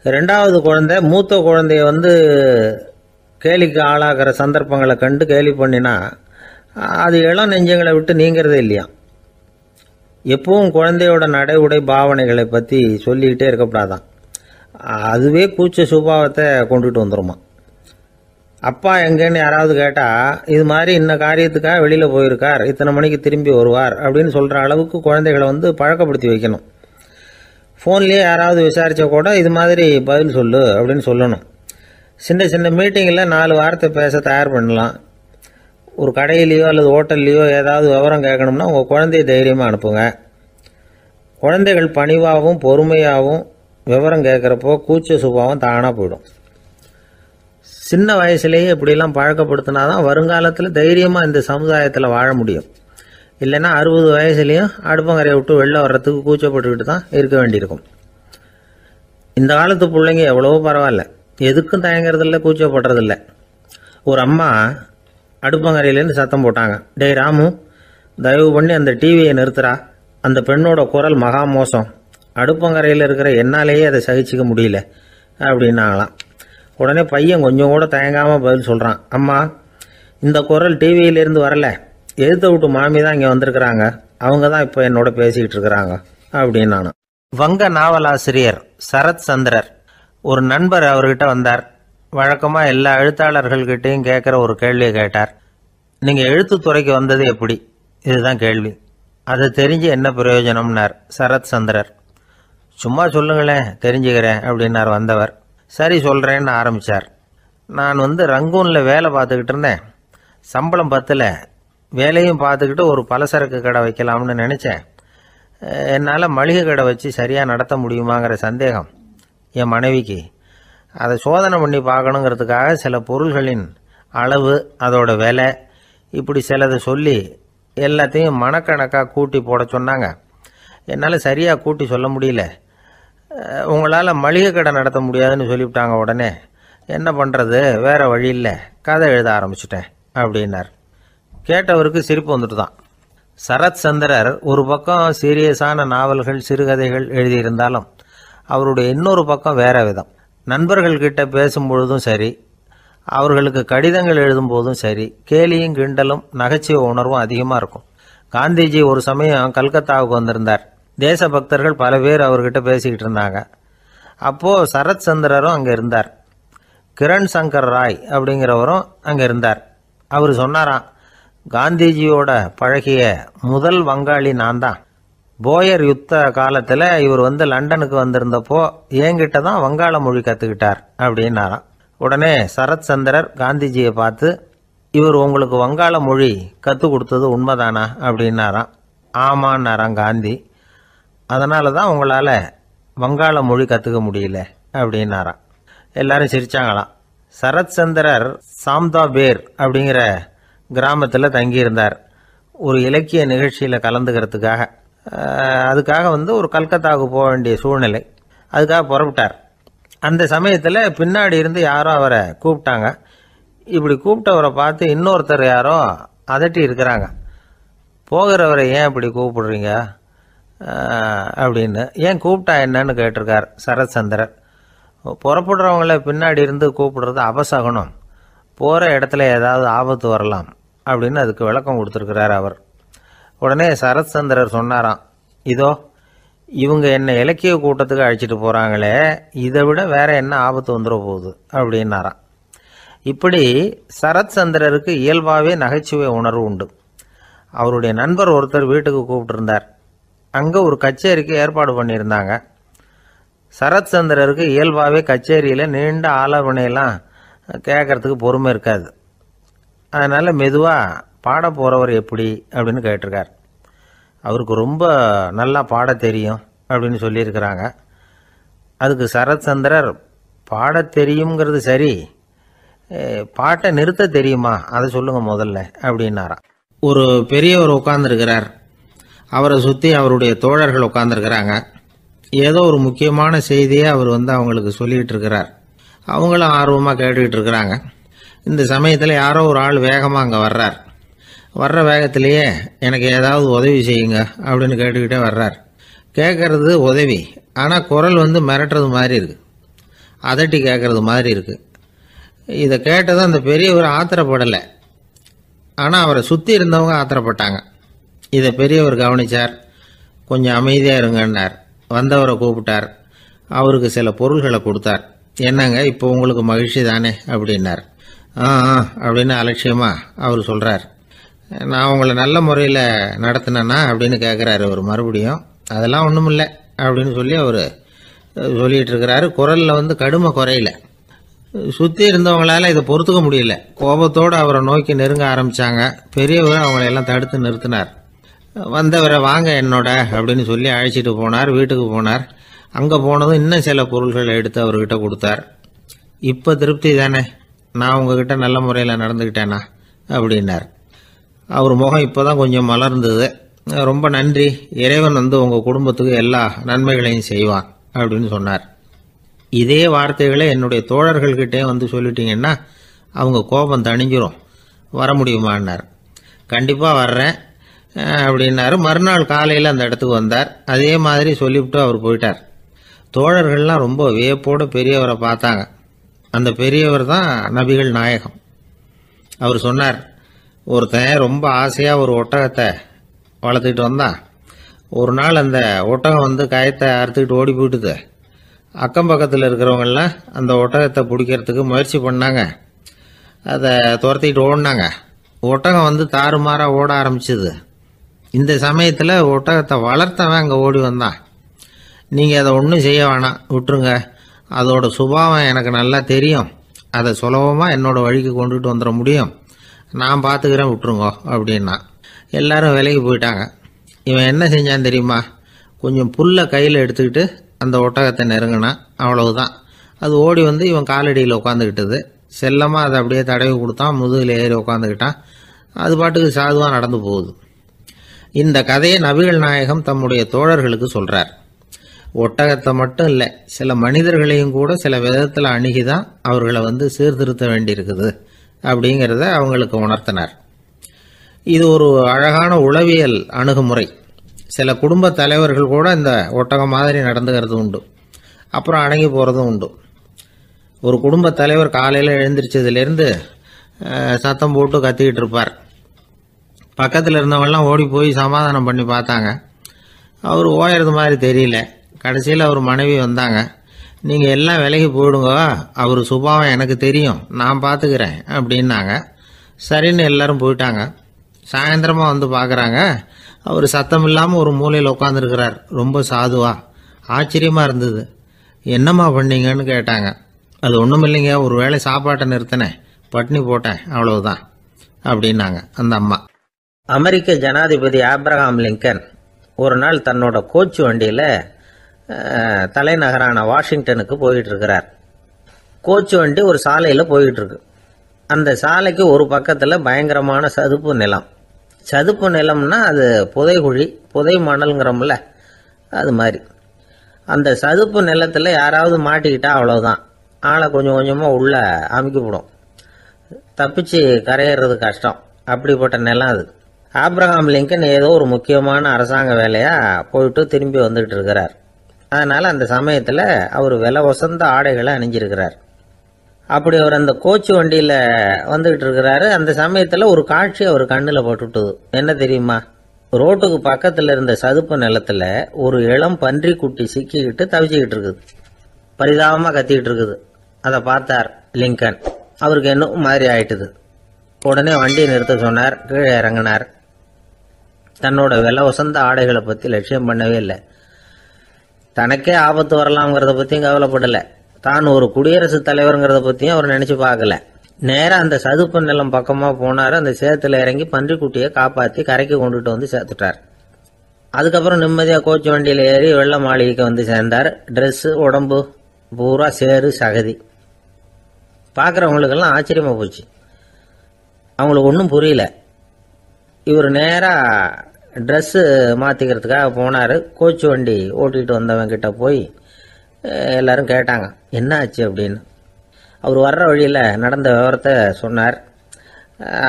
2வது குழந்தை மூத்த குழந்தைய வந்து கேலிக்கு ஆளாகிற சந்தர்ப்பங்களை கண்டு கேலி பண்ணினா அது இளம் நெஞ்சங்களை விட்டு நீங்கிறதே இல்லையா. எப்பவும் குழந்தையோட நடை உடை பாவனைகளை பற்றி சொல்லிக்கிட்டே இருக்கக்கூடாதான். அதுவே கூச்ச சுபாவத்தை கொண்டுட்டு வந்துருமா. அப்பா எங்கன்னு யாராவது கேட்டால் இது மாதிரி இன்ன காரியத்துக்காக வெளியில் போயிருக்கார், இத்தனை மணிக்கு திரும்பி வருவார் அப்படின்னு சொல்கிற அளவுக்கு குழந்தைகளை பழக்கப்படுத்தி வைக்கணும். ஃபோன்லேயே யாராவது விசாரித்தா கூட இது மாதிரி பதில் சொல்லு அப்படின்னு சொல்லணும். சின்ன சின்ன மீட்டிங்கில் 4 வார்த்தை பேச தயார் பண்ணலாம். ஒரு கடையிலையோ அல்லது ஹோட்டல்லையோ ஏதாவது விவரம் கேட்கணும்னா உங்கள் குழந்தைய தைரியமாக அனுப்புங்க. குழந்தைகள் பணிவாகவும் பொறுமையாகவும் விவரம் கேட்குறப்போ கூச்ச சுபாவம் தானாக போயிடும். சின்ன வயசுலேயே இப்படிலாம் பழக்கப்படுத்தினா தான் வருங்காலத்தில் தைரியமாக இந்த சமுதாயத்தில் வாழ முடியும். இல்லைன்னா 60 வயசுலேயும் அடுப்பங்கரையை விட்டு வெளில வர்றதுக்கு கூச்சப்பட்டுக்கிட்டு தான் இருக்க வேண்டியிருக்கும். இந்த காலத்து பிள்ளைங்க எவ்வளவோ பரவாயில்ல, எதுக்கும் தயங்குறதில்ல, கூச்சப்படுறதில்ல. ஒரு அம்மா அடுப்பங்கரையிலேருந்து சத்தம் போட்டாங்க, டேய் ராமு, தயவு பண்ணி அந்த டிவியை நிறுத்துறா, அந்த பெண்ணோட குரல் மகா மோசம், அடுப்பங்கரையில் இருக்கிற என்னாலேயே அதை சகிச்சிக்க முடியல அப்படின்னாங்களாம். உடனே பையன் கொஞ்சம் கூட தயங்காமல் பதில் சொல்கிறான், அம்மா இந்த குரல் டிவியிலேருந்து வரல, எழுத்த விட்டு மாமி தான் இங்கே வந்திருக்கிறாங்க, அவங்க தான் இப்போ என்னோட பேசிக்கிட்டு இருக்கிறாங்க அப்படின்னு நான். வங்க நாவலாசிரியர் சரத் சந்திரர் ஒரு நண்பர் அவர்கிட்ட வந்தார். வழக்கமாக எல்லா எழுத்தாளர்கள்கிட்டையும் கேட்குற ஒரு கேள்வியை கேட்டார். நீங்கள் எழுத்துத்துறைக்கு வந்தது எப்படி? இதுதான் கேள்வி. அதை தெரிஞ்சு என்ன பிரயோஜனம்னார் சரத் சந்திரர். சும்மா சொல்லுங்களேன், தெரிஞ்சுக்கிறேன் அப்படின்னார் வந்தவர். சரி சொல்கிறேன்னு ஆரம்பித்தார். நான் ரங்கூனில் வேலை பார்த்துக்கிட்டு இருந்தேன். சம்பளம் பத்தில், வேலையும் பார்த்துக்கிட்டு ஒரு பலசரக்கு கடை வைக்கலாம்னு நினச்சேன். என்னால் மளிகை கடை வச்சு சரியாக நடத்த முடியுமாங்கிற சந்தேகம் என் மனைவிக்கு. அதை சோதனை பண்ணி பார்க்கணுங்கிறதுக்காக சில பொருள்களின் அளவு, அதோட விலை, இப்படி சிலதை சொல்லி எல்லாத்தையும் மனக்கணக்காக கூட்டி போட சொன்னாங்க. என்னால் சரியாக கூட்டி சொல்ல முடியல. உங்களால் மளிகை கடை நடத்த முடியாதுன்னு சொல்லிவிட்டாங்க. உடனே என்ன பண்ணுறது, வேறு வழி இல்லை, கதை எழுத ஆரம்பிச்சிட்டேன் அப்படின்னார். கேட்டவருக்கு சிரிப்பு வந்துட்டு தான். சரத் சந்திரர் ஒரு பக்கம் சீரியஸான நாவல்கள், சிறுகதைகள் எழுதியிருந்தாலும் அவருடைய இன்னொரு பக்கம் வேற விதம். நண்பர்கள்கிட்ட பேசும்பொழுதும் சரி, அவர்களுக்கு கடிதங்கள் எழுதும்போதும் சரி, கேலியும் கிண்டலும் நகைச்சுவை உணர்வும் அதிகமாக இருக்கும். காந்திஜி ஒரு சமயம் கல்கத்தாவுக்கு வந்திருந்தார். தேசபக்தர்கள் பல பேர் அவர்கிட்ட பேசிக்கிட்டு இருந்தாங்க. அப்போது சரத் சந்திரரும் அங்கே இருந்தார். கிரண் சங்கர் ராய் அப்படிங்கிறவரும் அங்கே இருந்தார். அவர் சொன்னாராம், காந்திஜியோட பழகிய முதல் வங்காளி நான் தான். போயர் யுத்த காலத்தில் இவர் லண்டனுக்கு வந்திருந்தப்போ என்கிட்ட தான் வங்காள மொழி கற்றுக்கிட்டார் அப்படின்னாராம். உடனே சரத் சந்திரர் காந்திஜியை பார்த்து, இவர் உங்களுக்கு வங்காள மொழி கற்றுக் கொடுத்தது உண்மைதானா அப்படின்னாராம். ஆமான்னாராம் காந்தி. அதனால தான் உங்களால் வங்காள மொழி கற்றுக்க முடியல அப்படின்னாராம். எல்லாரும் சிரிச்சாங்களாம். சரத் சந்திரர் சாம்தாபேர் அப்படிங்கிற கிராமத்தில் தங்கியிருந்தார் ஒரு இலக்கிய நிகழ்ச்சியில் கலந்துக்கிறதுக்காக. அதுக்காக ஒரு கல்கத்தாவுக்கு போக வேண்டிய சூழ்நிலை. அதுக்காக புறப்பட்டார். அந்த சமயத்தில் பின்னாடி இருந்து யாரோ அவரை கூப்பிட்டாங்க. இப்படி கூப்பிட்டவரை பார்த்து இன்னொருத்தர் யாரோ அதட்டி இருக்கிறாங்க. போகிறவரை ஏன் இப்படி கூப்பிடுறீங்க அப்படின்னு. ஏன் கூப்பிட்டா என்னன்னு கேட்டிருக்கார் சரத் சந்திரர். புறப்படுறவங்கள பின்னாடி இருந்து கூப்பிடுறது அபசகுனம், போகிற இடத்துல ஏதாவது ஆபத்து வரலாம் அப்படின்னு அதுக்கு விளக்கம் கொடுத்துருக்கிறார் அவர். உடனே சரத் சந்திரர் சொன்னாராம், இதோ இவங்க என்ன இலக்கிய கூட்டத்துக்கு அழைச்சிட்டு போகிறாங்களே, இதை விட வேற என்ன ஆபத்து வந்துட போகுது அப்படின்னாராம். இப்படி சரத் சந்திரருக்கு இயல்பாகவே நகைச்சுவை உணர்வு உண்டு. அவருடைய நண்பர் ஒருத்தர் வீட்டுக்கு கூப்பிட்டுருந்தார். அங்கே ஒரு கச்சேரிக்கு ஏற்பாடு பண்ணியிருந்தாங்க. சரத் சந்திரருக்கு இயல்பாகவே கச்சேரியில் நீண்ட ஆலோசனையெல்லாம் கேட்கறதுக்கு பொறுமை இருக்காது. அதனால் மெதுவாக பாட போகிறவர் எப்படி அப்படின்னு கேட்டிருக்கார். அவருக்கு ரொம்ப நல்லா பாட தெரியும் அப்படின்னு சொல்லியிருக்கிறாங்க. அதுக்கு சரத் சந்திரர், பாட தெரியுங்கிறது சரி, பாட்டை நிறுத்த தெரியுமா அதை சொல்லுங்க முதல்ல அப்படின்னாராம். ஒரு பெரியவர் உட்கார்ந்துருக்கிறார். அவரை சுற்றி அவருடைய தோழர்கள் உட்கார்ந்துருக்கிறாங்க. ஏதோ ஒரு முக்கியமான செய்தியை அவர் அவங்களுக்கு சொல்லிகிட்டு இருக்கிறார். அவங்களும் ஆர்வமாக கேட்டுக்கிட்டு இருக்கிறாங்க. இந்த சமயத்தில் யாரோ ஒரு ஆள் வேகமாக அங்கே வர்றார். வர்ற வேகத்திலேயே எனக்கு ஏதாவது உதவி செய்யுங்க அப்படின்னு கேட்டுக்கிட்டே வர்றார். கேட்கறது உதவி, ஆனால் குரல் மிரட்டுறது மாதிரி இருக்குது, அதட்டி கேட்கறது மாதிரி இருக்குது. இதை கேட்டதும் அந்த பெரியவர் ஆத்திரப்படலை, ஆனால் அவரை சுற்றி இருந்தவங்க ஆத்திரப்பட்டாங்க. இதை பெரியவர் கவனித்தார். கொஞ்சம் அமைதியாக இருங்கன்னார். வந்தவரை கூப்பிட்டார். அவருக்கு சில பொருள்களை கொடுத்தார். என்னங்க இப்போ உங்களுக்கு மகிழ்ச்சி தானே அப்படின்னார். ஆ அப்படின்னு அலட்சியமா அவர் சொல்கிறார். நான் உங்களை நல்ல முறையில் நடத்தினேன்னா அப்படின்னு கேட்குறாரு அவர் மறுபடியும். அதெல்லாம் ஒன்றும் இல்லை அப்படின்னு சொல்லி அவர் சொல்லிகிட்டு இருக்கிறாரு. குரலில் கடுமை குறையில. சுற்றி இருந்தவங்களால இதை பொறுத்துக்க முடியல. கோபத்தோடு அவரை நோக்கி நெருங்க ஆரம்பித்தாங்க. பெரியவர் அவங்களையெல்லாம் தடுத்து நிறுத்தினார். வந்தவரை வாங்க என்னோட அப்படின்னு சொல்லி அழைச்சிட்டு போனார். வீட்டுக்கு போனார். அங்கே போனதும் இன்னும் சில பொருள்களை எடுத்து அவர்கிட்ட கொடுத்தார். இப்போ திருப்தி தானே, நான் உங்ககிட்ட நல்ல முறையில் நடந்துக்கிட்டேனா அப்படின்னார். அவர் முகம் இப்போ தான் கொஞ்சம் மலர்ந்தது. ரொம்ப நன்றி, இறைவன் உங்கள் குடும்பத்துக்கு எல்லா நன்மைகளையும் செய்வான் அப்படின்னு சொன்னார். இதே வார்த்தைகளை என்னுடைய தோழர்கள்கிட்டே சொல்லிட்டீங்கன்னா அவங்க கோபம் தணிஞ்சிரும், வர முடியுமான்னார். கண்டிப்பாக வர்றேன் அப்படின்னாரு. மறுநாள் காலையில் அந்த இடத்துக்கு வந்தார். அதே மாதிரி சொல்லிவிட்டு அவர் போயிட்டார். தோழர்கள்லாம் ரொம்ப வியப்போடு பெரியவரை பார்த்தாங்க. அந்த பெரியவர் தான் நபிகள் நாயகம். அவர் சொன்னார், ஒருத்தன் ரொம்ப ஆசையாக ஒரு ஒட்டகத்தை வளர்த்துக்கிட்டு வந்தான். ஒரு நாள் அந்த ஒட்டகம் கயத்தை அறுத்துக்கிட்டு ஓடி போயிட்டுது. அக்கம் பக்கத்தில் இருக்கிறவங்கெல்லாம் அந்த ஒட்டகத்தை பிடிக்கிறதுக்கு முயற்சி பண்ணாங்க. அதை துரத்திக்கிட்டு ஓடினாங்க. ஒட்டகம் தாறுமாறாக ஓட ஆரம்பிச்சிது. இந்த சமயத்தில் ஒட்டகத்தை வளர்த்தவன் அங்கே ஓடி வந்தான். நீங்கள் அதை ஒன்றும் செய்ய வேணாம், விட்டுருங்க. அதோட சுபாவம் எனக்கு நல்லா தெரியும். அதை சுலபமாக என்னோட வழிக்கு கொண்டுகிட்டு வந்துட முடியும். நான் பார்த்துக்கிறேன், விட்டுருங்கோ அப்படின்னா. எல்லாரும் விலைக்கு போயிட்டாங்க. இவன் என்ன செஞ்சான் தெரியுமா? கொஞ்சம் புல்லை கையில் எடுத்துக்கிட்டு அந்த ஒட்டகத்தை நெருங்கினான். அவ்வளவுதான். அது ஓடி இவன் காலடியில் உட்காந்துக்கிட்டது. செல்லமாக அதை அப்படியே தடவி கொடுத்தான். முதுகில் ஏறி உட்காந்துக்கிட்டான். அது பாட்டுக்கு சாதுவாக நடந்து போகுது. இந்த கதையை நபிகள் நாயகம் தம்முடைய தோழர்களுக்கு சொல்கிறார். ஒட்டகத்தை மட்டும் இல்லை, சில மனிதர்களையும் கூட சில விதத்தில் அணுகிதான் அவர்களை சீர்திருத்த வேண்டியிருக்குது அப்படிங்கிறத அவங்களுக்கு உணர்த்தினார். இது ஒரு அழகான உளவியல் அணுகுமுறை. சில குடும்ப தலைவர்கள் கூட இந்த ஒட்டகம் மாதிரி நடந்துக்கிறது உண்டு, அப்புறம் அடங்கி போகிறதும் உண்டு. ஒரு குடும்ப தலைவர் காலையில் எழுந்திரிச்சதுலேருந்து சத்தம் போட்டு கத்திக்கிட்டு இருப்பார். பக்கத்தில் இருந்தவங்கலாம் ஓடி போய் சமாதானம் பண்ணி பார்த்தாங்க. அவர் ஓயறது மாதிரி தெரியல. கடைசியில் அவர் மனைவி வந்தாங்க. நீங்கள் எல்லாம் விலகி போயிடுங்க, அவர் சுபாவம் எனக்கு தெரியும், நான் பார்த்துக்கிறேன் அப்படின்னாங்க. சரின்னு எல்லாரும் போயிட்டாங்க. சாயந்தரமாக பார்க்குறாங்க, அவர் சத்தம் இல்லாமல் ஒரு மூலையில் உட்காந்துருக்கிறார். ரொம்ப சாதுவா. ஆச்சரியமாக இருந்தது. என்னம்மா பண்ணீங்கன்னு கேட்டாங்க. அது ஒன்றும் இல்லைங்க, ஒரு வேளை சாப்பாட்டை நிறுத்தினேன், பட்னி போட்டேன், அவ்வளவுதான் அப்படின்னாங்க அந்த அம்மா. அமெரிக்க ஜனாதிபதி ஆப்ரஹாம் லிங்கன் ஒரு நாள் தன்னோட கோச்சு வண்டியில் தலைநகரான வாஷிங்டனுக்கு போயிட்டு இருக்கிறார். கோச்சு வண்டி ஒரு சாலையில் போயிட்டு இருக்கு. அந்த சாலைக்கு ஒரு பக்கத்தில் பயங்கரமான சதுப்பு நிலம். சதுப்பு நிலம்னா அது புதைகுழி, புதை மணல்ங்கிறோம்ல, அது மாதிரி. அந்த சதுப்பு நிலத்தில் யாராவது மாட்டிக்கிட்டா அவ்வளோதான், ஆளை கொஞ்சம் கொஞ்சமாக உள்ள அமுக்கிவிடும். தப்பிச்சு கரையேறது கஷ்டம். அப்படிப்பட்ட நிலம் அது. ஆப்ரஹாம் லிங்கன் ஏதோ ஒரு முக்கியமான அரசாங்க வேலையாக போயிட்டு திரும்பி வந்துகிட்டு இருக்கிறார். அதனால் அந்த சமயத்தில் அவர் விலை வசந்த ஆடைகளை அணிஞ்சிருக்கிறார். அப்படி அவர் அந்த கோச்சு வண்டியில் வந்துகிட்டு இருக்கிறாரு. அந்த சமயத்தில் ஒரு காட்சி அவர் கண்ணில் பட்டுட்டுது. என்ன தெரியுமா? ரோட்டுக்கு பக்கத்தில் இருந்த சதுப்பு நிலத்தில் ஒரு இளம் பன்றி குட்டி சிக்கிக்கிட்டு தவிச்சிக்கிட்டு இருக்குது. பரிதாபமாக கத்திக்கிட்டு இருக்குது. அதை பார்த்தார் லிங்கன். அவருக்கு என்ன மாதிரி ஆயிட்டுது. உடனே வண்டியை நிறுத்த சொன்னார். கீழே இறங்கினார். தன்னோட விலை வசந்த ஆடைகளை பற்றி லட்சியம் பண்ணவே இல்லை. தனக்கே ஆபத்து வரலாம்ங்கிறத பற்றியும் கவலைப்படலை. தான் ஒரு குடியரசுத் தலைவருங்கிறத பற்றியும் அவர் நினச்சி பார்க்கல. நேராக அந்த சதுப்பு நிலம் பக்கமாக போனார். அந்த சேத்துல இறங்கி பன்றிக்குட்டியை காப்பாற்றி கரைக்கு கொண்டுட்டு சேர்த்துட்டார். அதுக்கப்புறம் நிம்மதியாக கோச்சு வண்டியில் ஏறி வெள்ள மாளிகைக்கு சேர்ந்தார். ட்ரெஸ்ஸு உடம்பு பூரா சேறு சகதி. பார்க்குறவங்களுக்கெல்லாம் ஆச்சரியமாக போச்சு. அவங்களுக்கு ஒன்றும் புரியல. இவர் நேராக ட்ரெஸ்ஸு மாற்றிக்கிறதுக்காக போனார். கோச்சு வண்டி ஓட்டிகிட்டு வந்தவங்கிட்ட போய் எல்லாரும் கேட்டாங்க, என்ன ஆச்சு அப்படின்னு. அவர் வர்ற வழியில் நடந்த விவரத்தை சொன்னார்.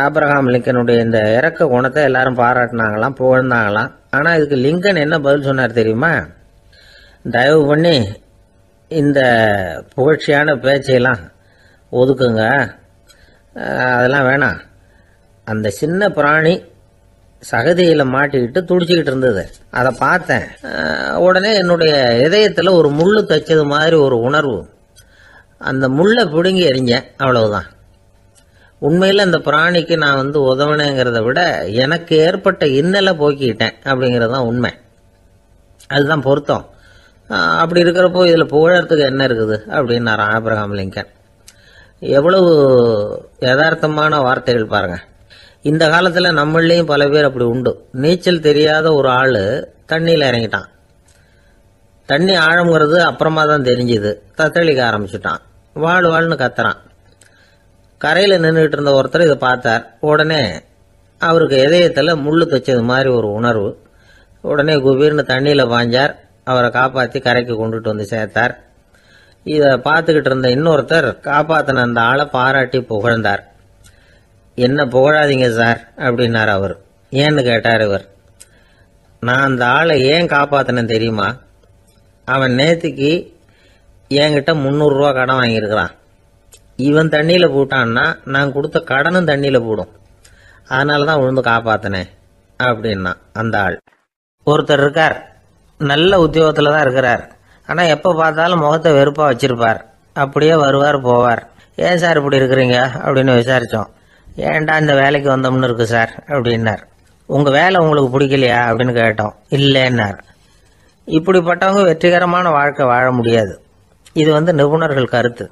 ஆப்ரஹாம் லிங்கனுடைய இந்த இறக்க குணத்தை எல்லாரும் பாராட்டினாங்களாம், புகழ்ந்தாங்களாம். ஆனால் இதுக்கு லிங்கன் என்ன பதில் சொன்னார் தெரியுமா? தயவு பண்ணி இந்த புகழ்ச்சியான பேச்சையெல்லாம் ஒதுக்குங்க, அதெல்லாம் வேணாம். அந்த சின்ன பிராணி சகதியில மாட்டிக்கிட்டு துடிச்சுக்கிட்டு இருந்தது. அதை பார்த்தேன். உடனே என்னுடைய இதயத்துல ஒரு முள்ளு தைச்சது மாதிரி ஒரு உணர்வு. அந்த முள்ளை பிடுங்கி எறிஞ்சேன், அவ்வளவுதான். உண்மையில் அந்த பிராணிக்கு நான் உதவினேங்கிறத விட எனக்கு ஏற்பட்ட இன்னலை போக்கிக்கிட்டேன் அப்படிங்கிறது தான் உண்மை. அதுதான் பொருத்தம். அப்படி இருக்கிறப்போ இதில் புகழறதுக்கு என்ன இருக்குது அப்படின்னாரு ஆபிரகாம் லிங்கன். எவ்வளவு யதார்த்தமான வார்த்தைகள் பாருங்க. இந்த காலத்தில் நம்மளையும் பல பேர் அப்படி உண்டு. நீச்சல் தெரியாத ஒரு ஆள் தண்ணியில் இறங்கிட்டான். தண்ணி ஆழங்கிறது அப்புறமா தான் தெரிஞ்சுது. தத்தளிக்க ஆரம்பிச்சுட்டான். வாழ்னு கத்துறான். கரையில் நின்றுட்டு இருந்த ஒருத்தர் இதை பார்த்தார். உடனே அவருக்கு இதயத்தில் முள்ளு தைச்சது மாதிரி ஒரு உணர்வு. உடனே குபீர்னு தண்ணியில் பாஞ்சார். அவரை காப்பாற்றி கரைக்கு கொண்டுட்டு வந்து சேர்த்தார். இதை பார்த்துக்கிட்டு இருந்த இன்னொருத்தர் காப்பாற்றின அந்த ஆளை பாராட்டி புகழ்ந்தார். என்ன புகழாதீங்க சார் அப்படின்னார் அவர். ஏன்னு கேட்டார் இவர். நான் அந்த ஆளை ஏன் காப்பாற்றினேன் தெரியுமா? அவன் நேற்றுக்கு என்கிட்ட 300 ரூபா கடன் வாங்கியிருக்கிறான். இவன் தண்ணியில் போட்டான்னா நான் கொடுத்த கடனும் தண்ணியில் போடும். அதனால தான் விழுந்து காப்பாற்றினேன் அப்படின்னா அந்த ஆள். ஒருத்தர் இருக்கார், நல்ல உத்தியோகத்தில் தான் இருக்கிறார். ஆனால் எப்போ பார்த்தாலும் முகத்தை வெறுப்பாக வச்சிருப்பார். அப்படியே வருவார் போவார். ஏன் சார் இப்படி இருக்கிறீங்க அப்படின்னு விசாரித்தோம். ஏன்டா இந்த வேலைக்கு வந்தோம்னு இருக்கு சார் அப்படின்னார். உங்கள் வேலை உங்களுக்கு பிடிக்கலையா அப்படின்னு கேட்டோம். இல்லைன்னார். இப்படிப்பட்டவங்க வெற்றிகரமான வாழ்க்கை வாழ முடியாது. இது நிபுணர்கள் கருத்து.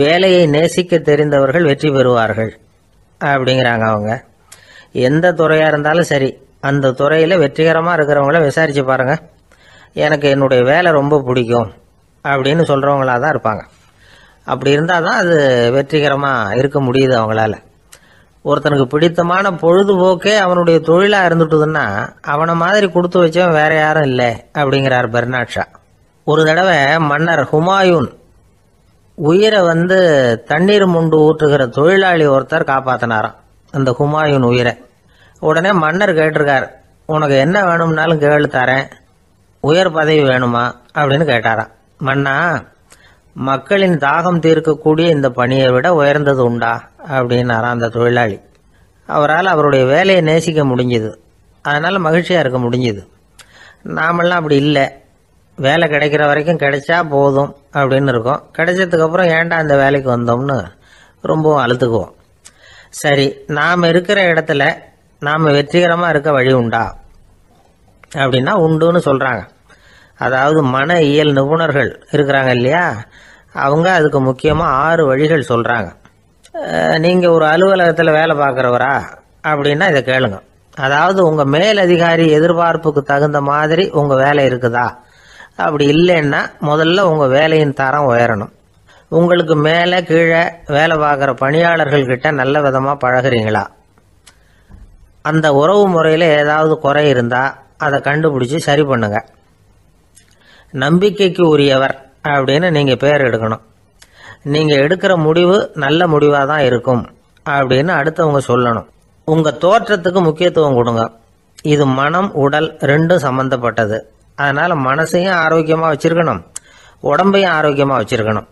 வேலையை நேசிக்க தெரிந்தவர்கள் வெற்றி பெறுவார்கள் அப்படிங்கிறாங்க அவங்க. எந்த துறையாக இருந்தாலும் சரி, அந்த துறையில் வெற்றிகரமாக இருக்கிறவங்கள விசாரித்து பாருங்கள். எனக்கு என்னுடைய வேலை ரொம்ப பிடிக்கும் அப்படின்னு சொல்கிறவங்களாக தான் இருப்பாங்க. அப்படி இருந்தால் தான் அது வெற்றிகரமாக இருக்க முடியுது அவங்களால. ஒருத்தனுக்கு பிடித்தமான பொழுதுபோக்கே அவனுடைய தொழிலாக இருந்துட்டுதுன்னா அவனை மாதிரி கொடுத்து வச்சவன் வேற யாரும் இல்லை அப்படிங்கிறார் பெர்னாட் ஷா. ஒரு தடவை மன்னர் ஹுமாயூன் உயிரை தண்ணீர் முண்டு ஊற்றுகிற தொழிலாளி ஒருத்தர் காப்பாற்றினாராம் அந்த ஹுமாயூன் உயிரை. உடனே மன்னர் கேட்டிருக்கார், உனக்கு என்ன வேணும்னாலும் கேளு தரேன், உயர் பதவி வேணுமா அப்படின்னு கேட்டாராம். மன்னா, மக்களின் தாகம் தீர்க்கக்கூடிய இந்த பணியை விட உயர்ந்தது உண்டா அப்படின்னாராம் அந்த தொழிலாளி. அவரால் அவருடைய வேலையை நேசிக்க முடிஞ்சுது. அதனால மகிழ்ச்சியாக இருக்க முடிஞ்சுது. நாமெல்லாம் அப்படி இல்லை. வேலை கிடைக்கிற வரைக்கும் கிடைச்சா போதும் அப்படின்னு இருக்கோம். கிடைச்சதுக்கு அப்புறம் ஏன்டா இந்த வேலைக்கு வந்தோம்னு ரொம்பவும் அழுத்துக்குவோம். சரி, நாம் இருக்கிற இடத்துல நாம் வெற்றிகரமாக இருக்க வழி உண்டா அப்படின்னா உண்டுன்னு சொல்கிறாங்க. அதாவது மன இயல் நிபுணர்கள் இருக்கிறாங்க இல்லையா, அவங்க அதுக்கு முக்கியமாக 6 வழிகள் சொல்கிறாங்க. நீங்கள் ஒரு அலுவலகத்தில் வேலை பார்க்குறவரா அப்படின்னா இதை கேளுங்க. அதாவது உங்கள் மேலதிகாரி எதிர்பார்ப்புக்கு தகுந்த மாதிரி உங்கள் வேலை இருக்குதா? அப்படி இல்லைன்னா முதல்ல உங்கள் வேலையின் தரம் உயரணும். உங்களுக்கு மேலே கீழே வேலை பார்க்குற பணியாளர்கள்கிட்ட நல்ல விதமாக பழகுறீங்களா? அந்த உறவு முறையில் ஏதாவது குறை இருந்தால் அதை கண்டுபிடிச்சி சரி பண்ணுங்க. நம்பிக்கைக்கு உரியவர் அப்படின்னு நீங்கள் பேர் எடுக்கணும். நீங்கள் எடுக்கிற முடிவு நல்ல முடிவாக தான் இருக்கும் அப்படின்னு அடுத்தவங்க சொல்லணும். உங்கள் தோற்றத்துக்கு முக்கியத்துவம் கொடுங்க. இது மனம் உடல் ரெண்டும் சம்பந்தப்பட்டது. அதனால் மனசையும் ஆரோக்கியமாக வச்சுருக்கணும், உடம்பையும் ஆரோக்கியமாக வச்சுருக்கணும்.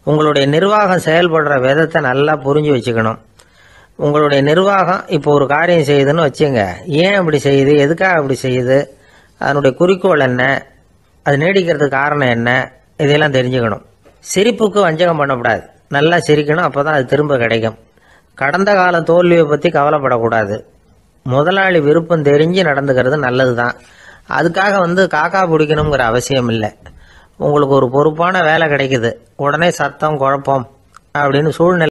உங்களுடைய நிர்வாகம் செயல்படுற விதத்தை நல்லா புரிஞ்சு வச்சுக்கணும். உங்களுடைய நிர்வாகம் இப்போ ஒரு காரியம் செய்யுதுன்னு வச்சுங்க, ஏன் அப்படி செய்யுது, எதுக்காக அப்படி செய்யுது, அதனுடைய குறிக்கோள் என்ன, அது நீடிக்கிறதுக்கு காரணம் என்ன, இதையெல்லாம் தெரிஞ்சுக்கணும். சிரிப்புக்கு வஞ்சகம் பண்ணக்கூடாது. நல்லா சிரிக்கணும், அப்போ தான் அது திரும்ப கிடைக்கும். கடந்த கால தோல்வியை பற்றி கவலைப்படக்கூடாது. முதலாளி விருப்பம் தெரிஞ்சு நடந்துக்கிறது நல்லது தான். அதுக்காக காக்கா பிடிக்கணுங்கிற அவசியம் இல்லை. உங்களுக்கு ஒரு பொறுப்பான வேலை கிடைக்குது, உடனே சத்தம் குழப்பம் அப்படின்னு சூழ்நிலை